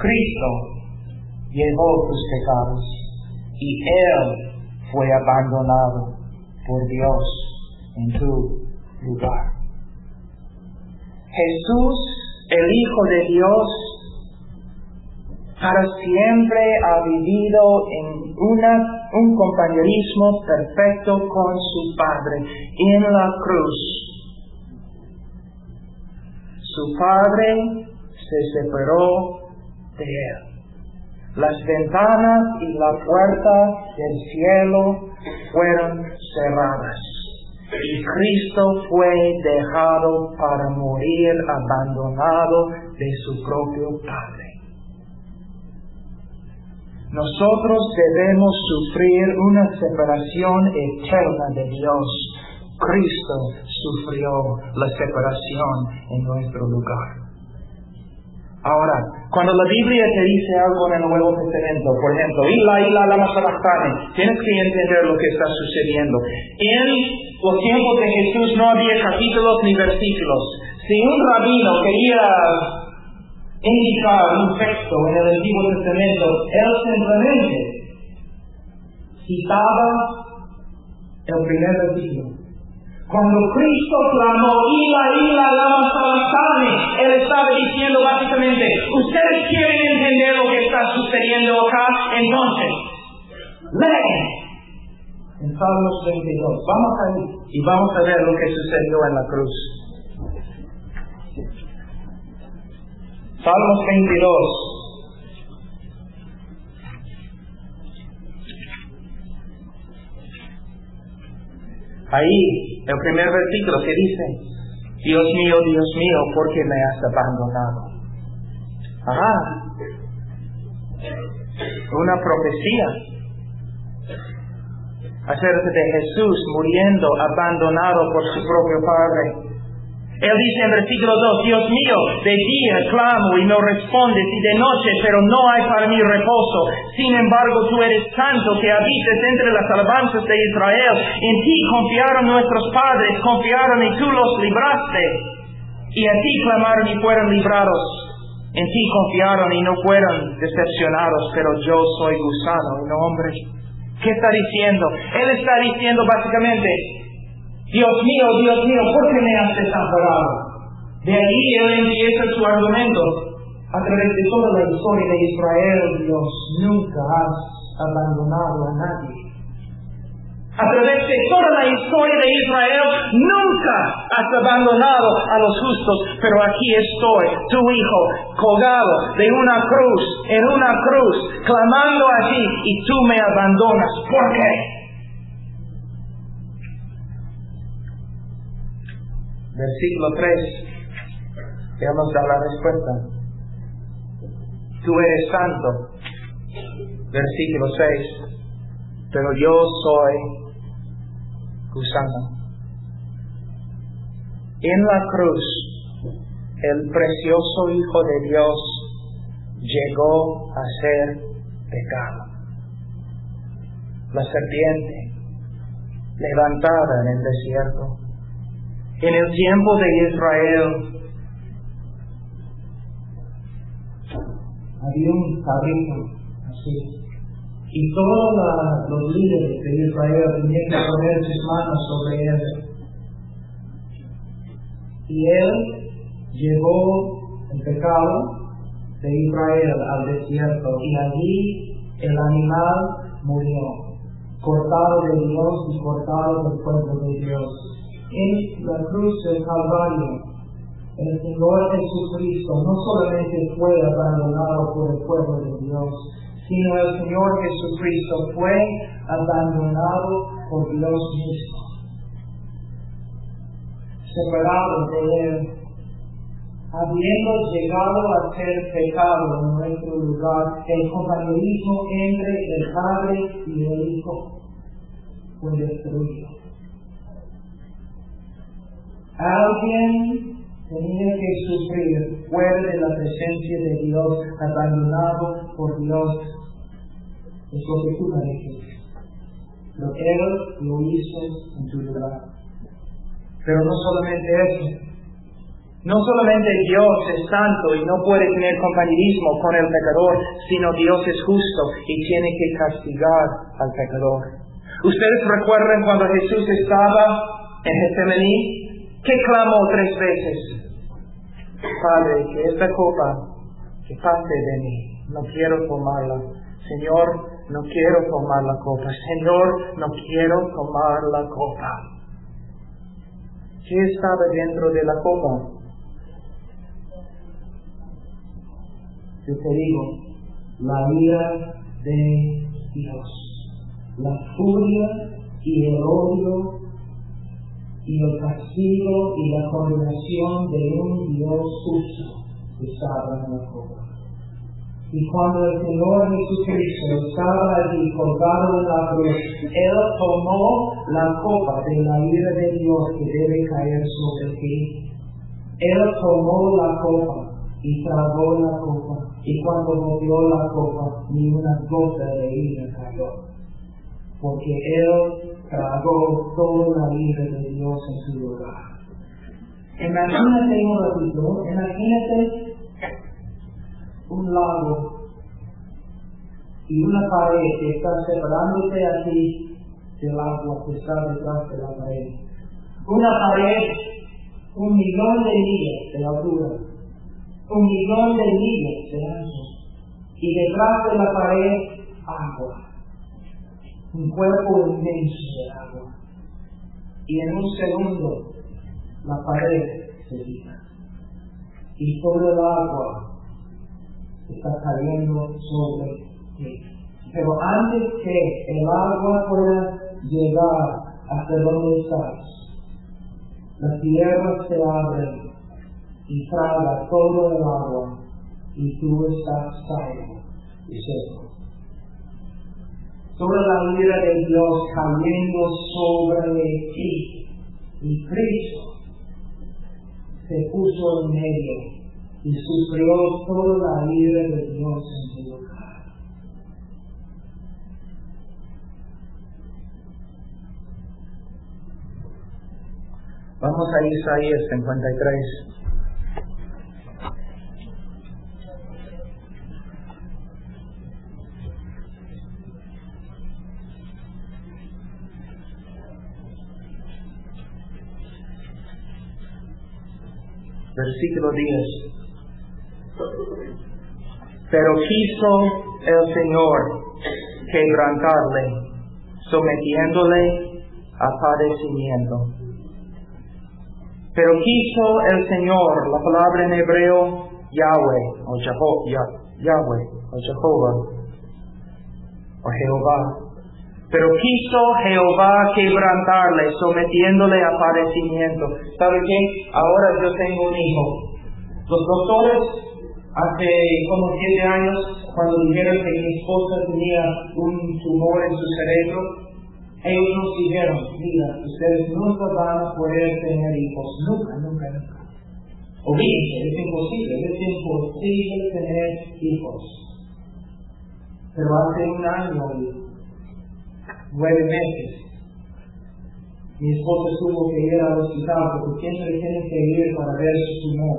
Cristo llevó tus pecados y Él fue abandonado por Dios en tu lugar. Jesús, el Hijo de Dios, para siempre ha vivido en un compañerismo perfecto con su Padre en la cruz. Su Padre se separó de Él. Las ventanas y la puerta del cielo fueron cerradas. Y Cristo fue dejado para morir abandonado de su propio Padre. Nosotros debemos sufrir una separación eterna de Dios. Cristo sufrió la separación en nuestro lugar. Ahora, cuando la Biblia te dice algo en el Nuevo Testamento, por ejemplo, Ila, lama sabachthani, tienes que entender lo que está sucediendo. En los tiempos de Jesús no había capítulos ni versículos. Si un rabino quería indicar un texto en el Antiguo Testamento, él simplemente citaba el primer versículo. Cuando Cristo clamó, Ila, lama sabachthani, Él estaba diciendo básicamente: ustedes quieren entender lo que está sucediendo acá, entonces lee en Salmos 32. Vamos ahí y vamos a ver lo que sucedió en la cruz. Salmos 22. Ahí, el primer versículo que dice, Dios mío, ¿por qué me has abandonado? Ajá. Una profecía acerca de Jesús muriendo, abandonado por su propio Padre. Él dice en versículo 2, Dios mío, de día clamo y no respondes, y de noche, pero no hay para mí reposo. Sin embargo, tú eres santo, que habites entre las alabanzas de Israel. En ti confiaron nuestros padres, confiaron y tú los libraste. Y a ti clamaron y fueron librados. En ti confiaron y no fueron decepcionados, pero yo soy gusano y no hombre. ¿Qué está diciendo? Él está diciendo básicamente, Dios mío, ¿por qué me has desamparado? De ahí él empieza su argumento. A través de toda la historia de Israel, Dios, nunca has abandonado a nadie. A través de toda la historia de Israel, nunca has abandonado a los justos, pero aquí estoy, tu hijo, colgado de una cruz, en una cruz, clamando a ti, y tú me abandonas. ¿Por qué? Versículo 3, Él nos da la respuesta. Tú eres santo. Versículo 6, pero yo soy gusano. En la cruz, el precioso Hijo de Dios llegó a ser pecado. La serpiente levantada en el desierto. En el tiempo de Israel, había un carrito así, y todos los líderes de Israel tenían que poner sus manos sobre él. Y él llevó el pecado de Israel al desierto, y allí el animal murió, cortado de Dios y cortado del pueblo de Dios. En la cruz del Calvario, el Señor Jesucristo no solamente fue abandonado por el pueblo de Dios, sino el Señor Jesucristo fue abandonado por Dios mismo. Separado de Él, habiendo llegado a ser pecado en nuestro lugar, el compañerismo entre el Padre y el Hijo fue destruido. Alguien tenía que sufrir fuera de la presencia de Dios, abandonado por Dios. Es lo que tú mereces. Pero Él lo hizo en tu lugar. Pero no solamente eso. No solamente Dios es santo y no puede tener compañerismo con el pecador, sino Dios es justo y tiene que castigar al pecador. ¿Ustedes recuerdan cuando Jesús estaba en Getsemaní? ¿Qué clamó 3 veces? Padre, que esta copa que pase de mí, no quiero tomarla. Señor, no quiero tomar la copa. Señor, no quiero tomar la copa. ¿Qué estaba dentro de la copa? Yo te digo, la ira de Dios, la furia y el odio y el castigo y la condenación de un Dios justo estaba en la copa. Y cuando el Señor Jesucristo estaba allí colgado en la cruz, Él tomó la copa de la ira de Dios que debe caer sobre ti. Él tomó la copa y tragó la copa, y cuando bebió la copa, ni una gota de ira cayó, porque Él tragó toda la ira de Dios en su lugar. Imagínate un ratito, imagínate un lago y una pared que está separándote a ti del agua que está detrás de la pared. Una pared, 1 millón de millas de altura, 1 millón de millas de ancho, y detrás de la pared, agua. un cuerpo inmenso de agua. Y en un segundo, la pared se quita. Y todo el agua está cayendo sobre ti. Pero antes que el agua pueda llegar hasta donde estás, la tierra se abre y traga todo el agua y tú estás salvo y seco. Toda la ira de Dios cayendo sobre ti, y Cristo se puso en medio y sufrió toda la ira de Dios en tu lugar. Vamos a Isaías 53. Versículo 10. Pero quiso el Señor quebrantarle, sometiéndole a padecimiento. Pero quiso el Señor, la palabra en hebreo, Yahweh, o Jehová, o Jehová. Pero quiso Jehová quebrantarle, sometiéndole a padecimiento. ¿Sabe qué? Ahora yo tengo un hijo. Los doctores, hace como 7 años, cuando dijeron que mi esposa tenía un tumor en su cerebro, ellos nos dijeron, mira, ustedes nunca van a poder tener hijos. Nunca. Olvídense, es imposible tener hijos. Pero hace 1 año y 9 meses, mi esposa tuvo que ir al hospital porque siempre tiene que ir para ver su tumor.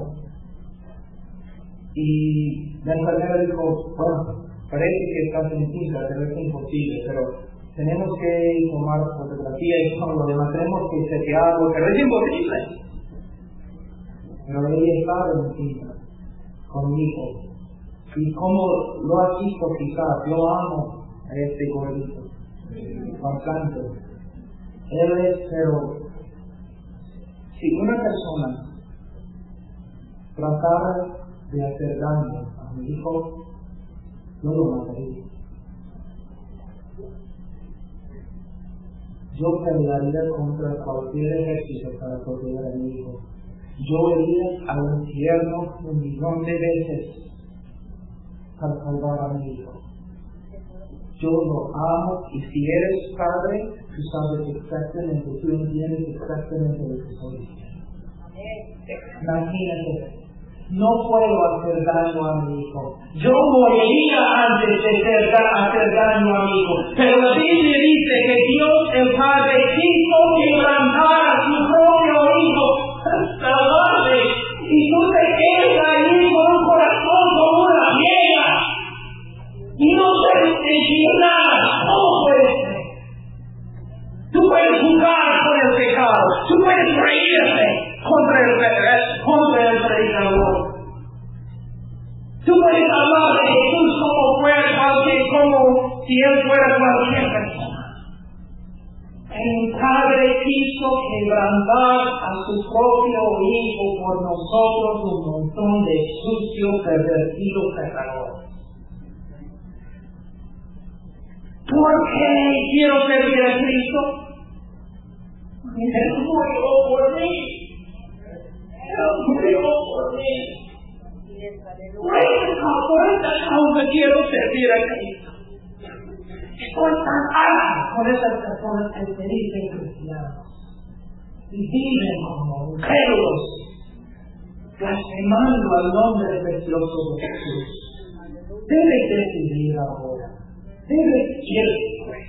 Y la enfermera dijo, bueno, parece que está sentida, pero es imposible, pero tenemos que tomar fotografía y todo lo demás, tenemos que setearlo, pero es imposible. Pero ella estaba sentida conmigo. Y como lo has visto quizás, yo amo a este gordito. Bastante. Él es, pero si una persona tratara de hacer daño a mi hijo, yo lo mataría. Yo pelearía contra cualquier ejército para proteger a mi hijo. Yo iría al infierno 1,000,000 de veces para salvar a mi hijo. Yo lo amo, y si eres padre, tú sabes exactamente, tú entiendes exactamente lo que estoy diciendo. Imagínate, no puedo hacer daño a mi hijo. Yo moriría antes de hacer daño a mi hijo. Pero la Biblia dice que Dios el Padre quiso quebrantar a su propio hijo, salvarle, y tú te quedas ahí con un corazón como una piedra. Y no puedes decir nada, ¿cómo puedes ser? Tú puedes jugar con el pecado, tú puedes reírte contra el predicador. Tú puedes hablar de Jesús como si Él fuera cualquier persona. El Padre quiso quebrantar a su propio Hijo por nosotros, un montón de sucios, pervertidos pecadores. ¿Por qué quiero servir a Cristo? Él murió por mí. Por esta causa quiero servir a Cristo. Estoy tan harto con esas personas que se dicen cristianos y viven como incrédulos, blasfemando al nombre precioso de Jesús. Debes decidir ahora. Debes ir, pues.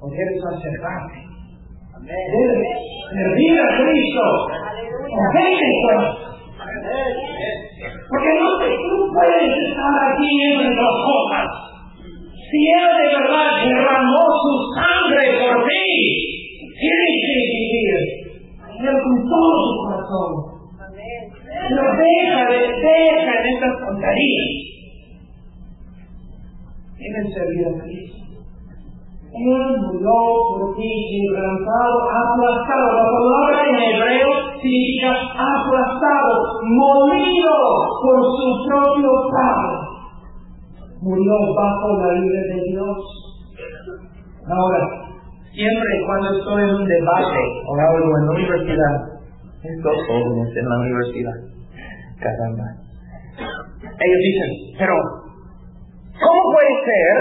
O debes acercarte. Debes servir a Cristo. O vete, pues. Porque tú puedes estar aquí entre las cosas. Si Él de verdad derramó su sangre por ti, tienes que vivir Él con todo su corazón. Pero deja de estas tonterías. Deben servir a Cristo. aplastado. La palabra en hebreo significa aplastado, molido por su propio Padre. Murió bajo la ira de Dios. Ahora, siempre cuando estoy en un debate o algo en la universidad, estos jóvenes en la universidad, caramba, ellos dicen, pero ¿cómo puede ser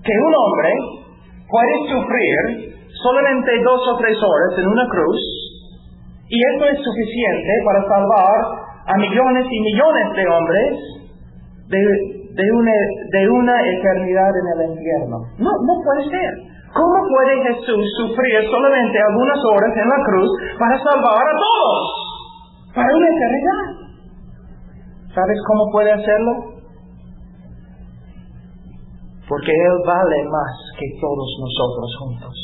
que un hombre puede sufrir solamente 2 o 3 horas en una cruz y esto es suficiente para salvar a millones y millones de hombres de una eternidad en el infierno? No puede ser. ¿Cómo puede Jesús sufrir solamente algunas horas en la cruz para salvar a todos? Para una eternidad. ¿Sabes cómo puede hacerlo? Porque Él vale más que todos nosotros juntos.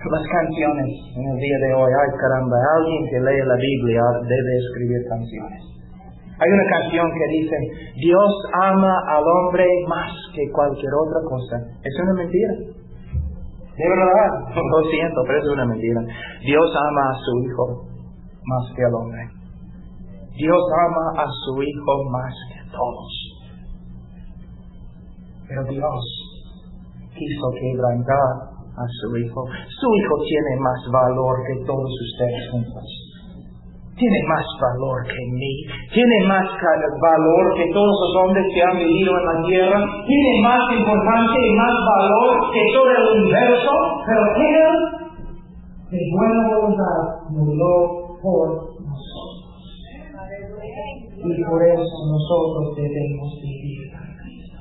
Las canciones en el día de hoy, ay caramba, alguien que lee la Biblia debe escribir canciones. Hay una canción que dice, Dios ama al hombre más que cualquier otra cosa. Es una mentira. De verdad, lo siento, pero es una mentira. Dios ama a su Hijo más que al hombre. Dios ama a su Hijo más que a todos. Pero Dios quiso quebrantar a su Hijo. Su Hijo tiene más valor que todos ustedes juntos. Tiene más valor que mí. Tiene más valor que todos los hombres que han vivido en la tierra. Tiene más importancia y más valor que todo el universo. Pero Él, de buena voluntad, murió por nosotros. Y por eso nosotros debemos vivir para Cristo.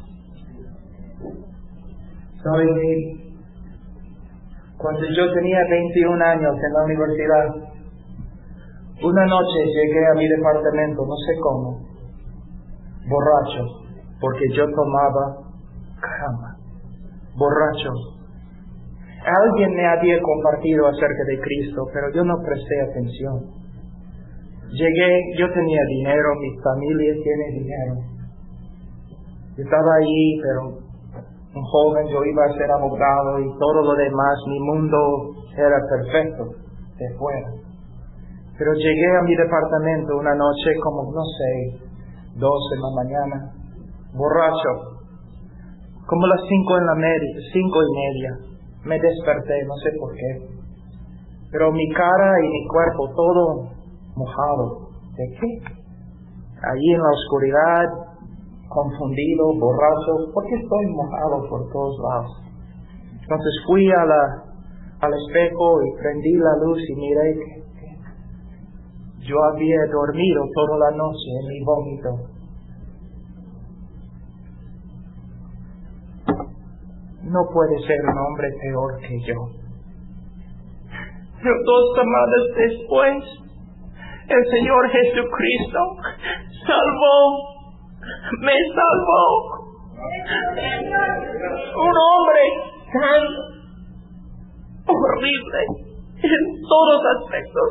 ¿Saben qué? Cuando yo tenía 21 años en la universidad, una noche llegué a mi departamento, no sé cómo, borracho, porque yo tomaba, borracho. Alguien me había compartido acerca de Cristo, pero yo no presté atención. Llegué, yo tenía dinero, mi familia tiene dinero. Yo estaba ahí, pero un joven, yo iba a ser abogado y todo lo demás, mi mundo era perfecto de fuera. Pero llegué a mi departamento una noche como, no sé, 2 de la mañana, borracho, como las 5:30. Me desperté, no sé por qué. Pero mi cara y mi cuerpo todo mojado. ¿De qué? Allí en la oscuridad, confundido, borracho, porque estoy mojado por todos lados. Entonces fui al espejo y prendí la luz y miré que yo había dormido toda la noche en mi vómito. No puede ser un hombre peor que yo. Pero 2 semanas después, el Señor Jesucristo me salvó. Un hombre tan horrible en todos aspectos.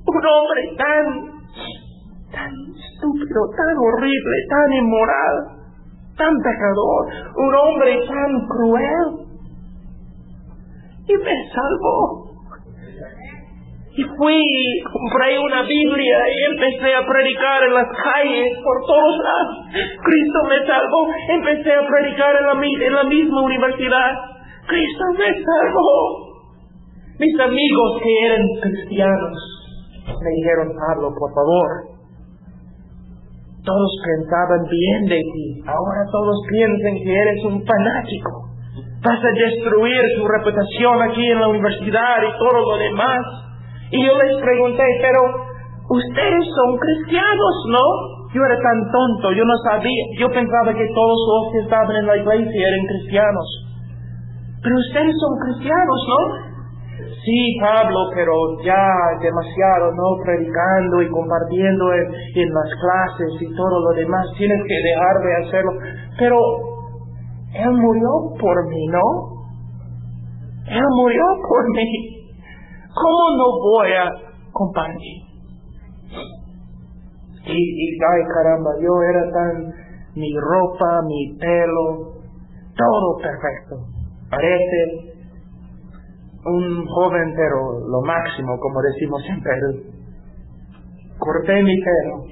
Un hombre tan estúpido, tan horrible, tan inmoral, tan pecador. Un hombre tan cruel. Y me salvó. Y fui, compré una Biblia y empecé a predicar en las calles por todos lados. Cristo me salvó. Empecé a predicar en la misma universidad. Cristo me salvó. Mis amigos que eran cristianos me dijeron, Pablo, por favor, todos pensaban bien de ti. Ahora todos piensan que eres un fanático. Vas a destruir tu reputación aquí en la universidad y todo lo demás. Y yo les pregunté, pero ustedes son cristianos, ¿no? Yo era tan tonto, yo no sabía. Yo pensaba que todos los que estaban en la iglesia eran cristianos. Pero ustedes son cristianos, ¿no? Sí, Pablo, pero ya demasiado, ¿no? Predicando y compartiendo en las clases y todo lo demás. Tienes que dejar de hacerlo. Pero Él murió por mí, ¿no? Él murió por mí. ¿Cómo no voy a compartir? Y ay caramba, yo era mi ropa, mi pelo, todo perfecto. Parece un joven, pero lo máximo, como decimos en Perú. Corté mi pelo,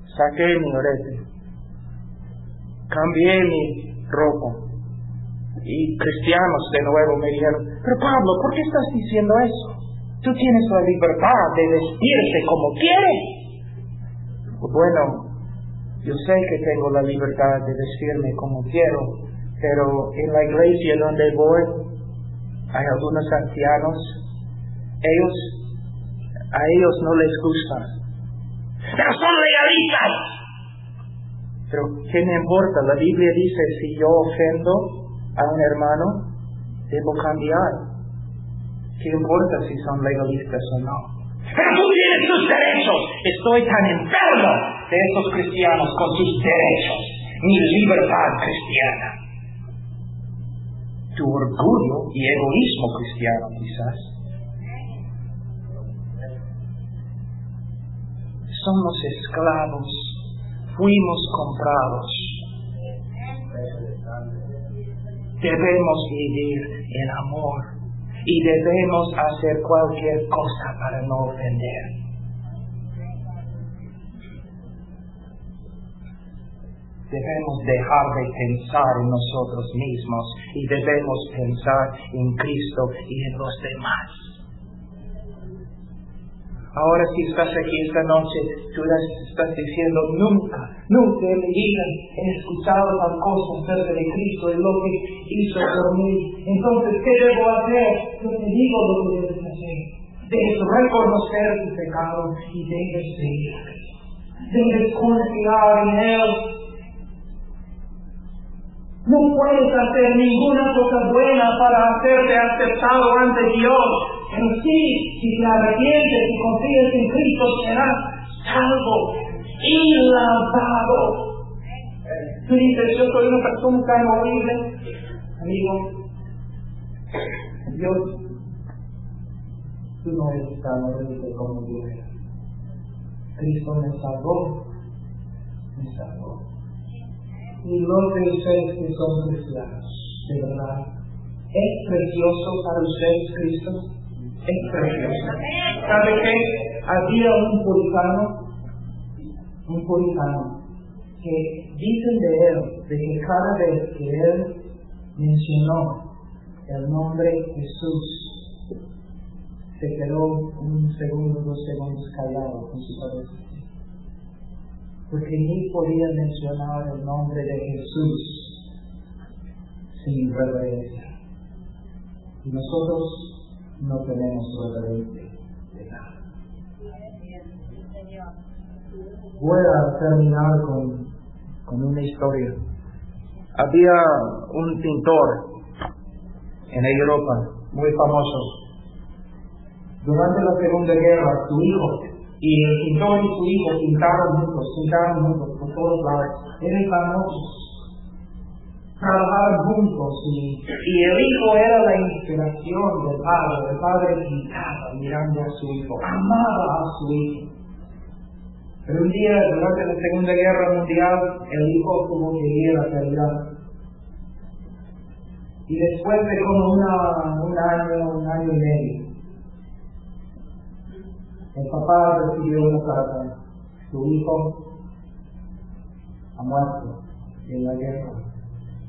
saqué mi arete, cambié mi ropa, y cristianos de nuevo me dijeron: pero Pablo, ¿por qué estás diciendo eso? Tú tienes la libertad de vestirte como quieres. Bueno, yo sé que tengo la libertad de vestirme como quiero, pero en la iglesia donde voy hay algunos ancianos, a ellos no les gusta, pero son legalistas. Pero ¿qué me importa? La Biblia dice: si yo ofendo a un hermano, debo cambiar. ¿Qué importa si son legalistas o no? Pero tú tienes tus derechos. Estoy tan enfermo de estos cristianos con sus derechos, mi libertad cristiana. Tu orgullo y egoísmo cristiano, quizás. Somos esclavos, fuimos comprados. Debemos vivir en amor y debemos hacer cualquier cosa para no ofender. Debemos dejar de pensar en nosotros mismos y debemos pensar en Cristo y en los demás. Ahora, si estás aquí esta noche, tú estás diciendo: nunca en mi vida he escuchado tal cosa acerca de Cristo y lo que hizo por mí. Entonces, ¿qué debo hacer? Yo te digo lo que debes hacer. Debes reconocer tu pecado y debes seguir a Cristo. Debes confiar en Él. No puedes hacer ninguna cosa buena para hacerte aceptado ante Dios. Pero sí, si te arrepientes y confías en Cristo, serás salvo y lavado. Tú dices: yo soy una persona tan horrible. Amigo, Dios, tú no eres tan horrible como yo era. Cristo me salvó. Y los de ustedes que son cristianos, de verdad, ¿es precioso para ustedes Cristo? Es precioso. ¿Sabe qué? Había un puritano, que dicen de él, de que cada vez que él mencionó el nombre Jesús, se quedó un segundo, 2 segundos callado con su cabeza. Porque ni podía mencionar el nombre de Jesús sin reverencia. Y nosotros no tenemos reverencia de nada. Voy a terminar con una historia. Había un pintor en Europa muy famoso. Durante la Segunda Guerra, su hijo y el pintor y su hijo pintaron juntos por todos lados. Eran famosos. Trabajaban juntos y el hijo era la inspiración del padre. El padre pintaba mirando a su hijo, amaba a su hijo. Pero un día, durante la Segunda Guerra Mundial, el hijo tuvo que ir a pelear. Y después de como un año y medio, el papá recibió una carta: su hijo ha muerto en la guerra,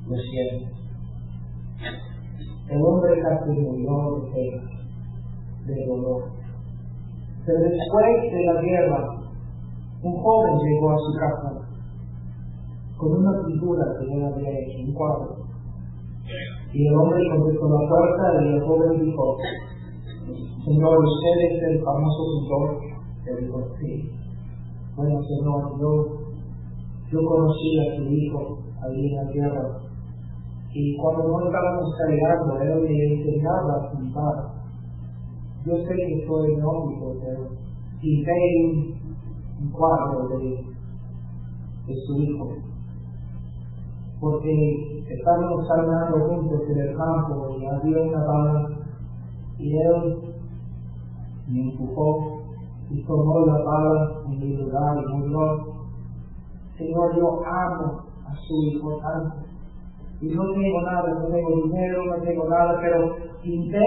lo siento. El hombre casi murió de pena, de dolor. Pero después de la guerra, un joven llegó a su casa con una pintura que él había hecho, un cuadro. Y el hombre contestó la puerta y el joven dijo: Señor, ¿usted es el famoso pintor? Él dijo: sí. Bueno, Señor, yo conocí a su hijo allí en la tierra. Y cuando no estábamos peleando, él me enseñaba a pintar. Yo sé que soy nómico, pero pinté un cuadro de su hijo. Porque estábamos caminando juntos en el campo y había una bala y él me empujó y tomó la bala en mi lugar y murió. Señor, yo amo a su hijo tanto. y no tengo nada, no tengo dinero, no tengo nada, pero pinté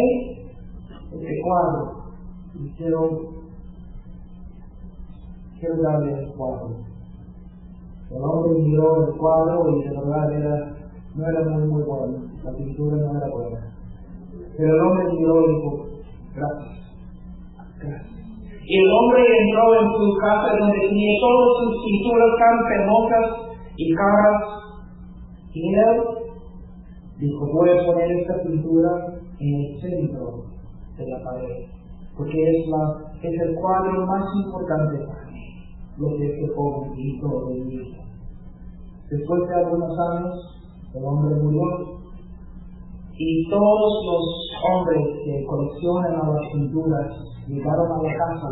este cuadro y quiero darle el cuadro. El hombre miró el cuadro y de verdad no era muy bueno, la pintura no era buena. Pero el hombre miró y dijo, gracias. Y el hombre entró en su casa donde tenía todas sus pinturas tan hermosas y caras. Y él dijo, voy a poner esta pintura en el centro de la pared, porque es el cuadro más importante para mí, lo que este joven pintó de mi vida. Después de algunos años, el hombre murió, y todos los hombres que coleccionan las pinturas llegaron a la casa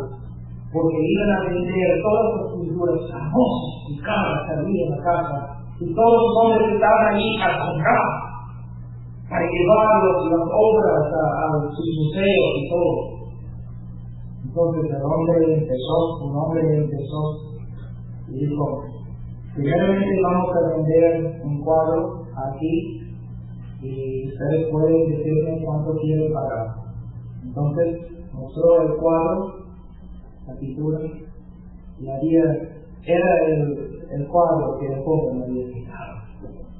porque iban a vender todas las pinturas hermosas y caras que había en la casa, y todos los hombres estaban allí a comprar para llevar las obras a sus museos y todo. Entonces un hombre empezó y dijo, primeramente vamos a vender un cuadro aquí y ustedes pueden decirme cuánto quieren pagar. Entonces mostró el cuadro, la pintura, y era el cuadro que el joven había pintado.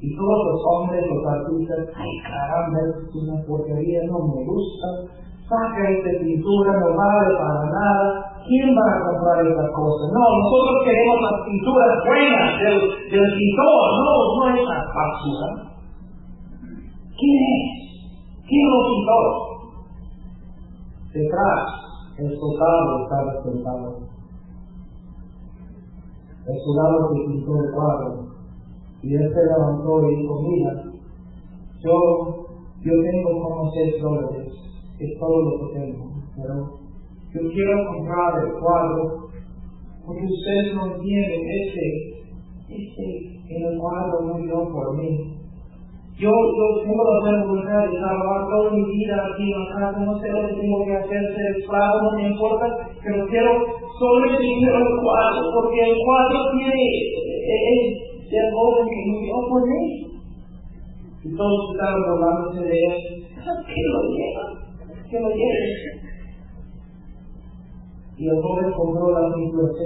Y todos los hombres, los artistas, ay caramba, es una porquería, no me gusta, saca esta pintura, no vale para nada. ¿Quién va a comprar estas cosas? No, nosotros queremos las pinturas buenas del pintor, no es la basura. ¿Quién es? ¿Quién lo pintó? Detrás, el soldado estaba sentado. El soldado que pintó el cuadro. Y él se levantó y dijo, mira, yo tengo como $6, es todo lo que tengo, pero yo quiero comprar el cuadro porque ustedes no entienden, en el cuadro murió por mí. Yo tengo la buena voluntad de trabajar toda mi vida aquí en la casa, no sé lo que tengo que hacer, ser esclavo, no me importa, pero quiero solamente el cuadro, porque el cuadro es el joven que murió por mí. Y todos estaban burlándose de él. Que lo lleve. Y el joven compró la pintura $6.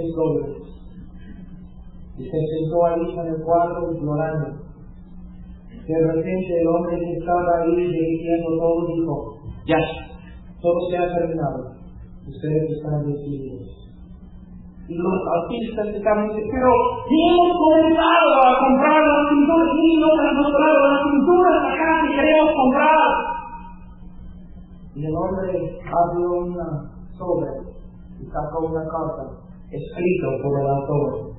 Y se sentó ahí con el cuadro llorando. De repente el hombre que estaba ahí dirigiendo todo dijo, ya, todo se ha terminado, ustedes están decididos. Y los artistas estaban diciendo, pero ni hemos comenzado a comprar las pinturas, ni nos han mostrado las pinturas acá que queremos comprar. Y el hombre abrió una sobre y sacó una carta escrita por el autor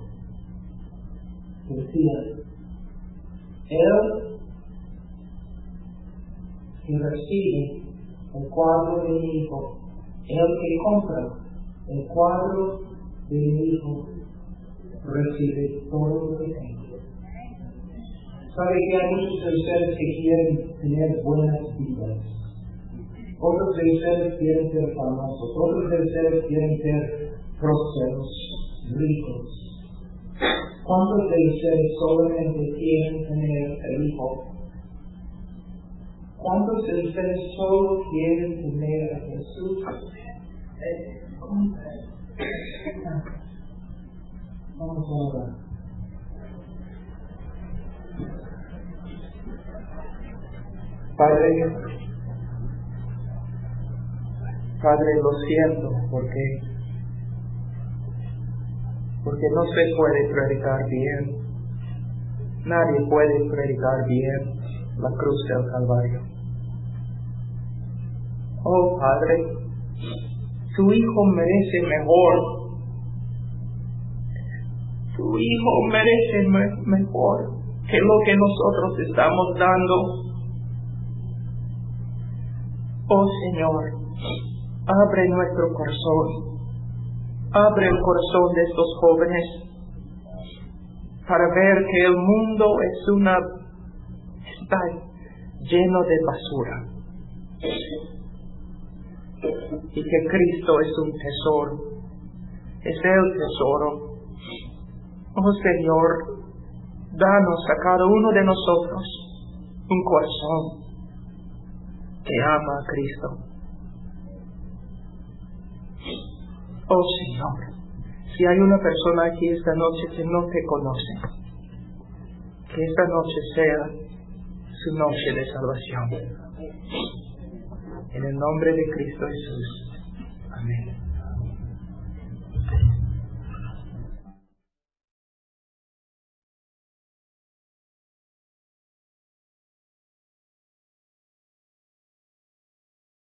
que decía, él que recibe el cuadro de mi hijo, el que compra el cuadro de mi hijo, recibe todo lo que tengo. Sabe que hay muchos de ustedes que quieren tener buenas vidas. Otros de ustedes quieren ser famosos. Otros de ustedes quieren ser prósperos, ricos. ¿Cuántos de ustedes solamente quieren tener el hijo? ¿Cuántos de ustedes solo quieren tener a Jesús? Vamos a orar. Padre, lo siento porque no se puede predicar bien. Nadie puede predicar bien la cruz del Calvario. Oh Padre, tu Hijo merece mejor. Tu Hijo merece mejor que lo que nosotros estamos dando. Oh Señor, abre nuestro corazón. Abre el corazón de estos jóvenes para ver que el mundo está lleno de basura y que Cristo es un tesoro, es el tesoro. Oh Señor, danos a cada uno de nosotros un corazón que ama a Cristo. Oh Señor, si hay una persona aquí esta noche que no te conoce, que esta noche sea su noche de salvación. En el nombre de Cristo Jesús. Amén.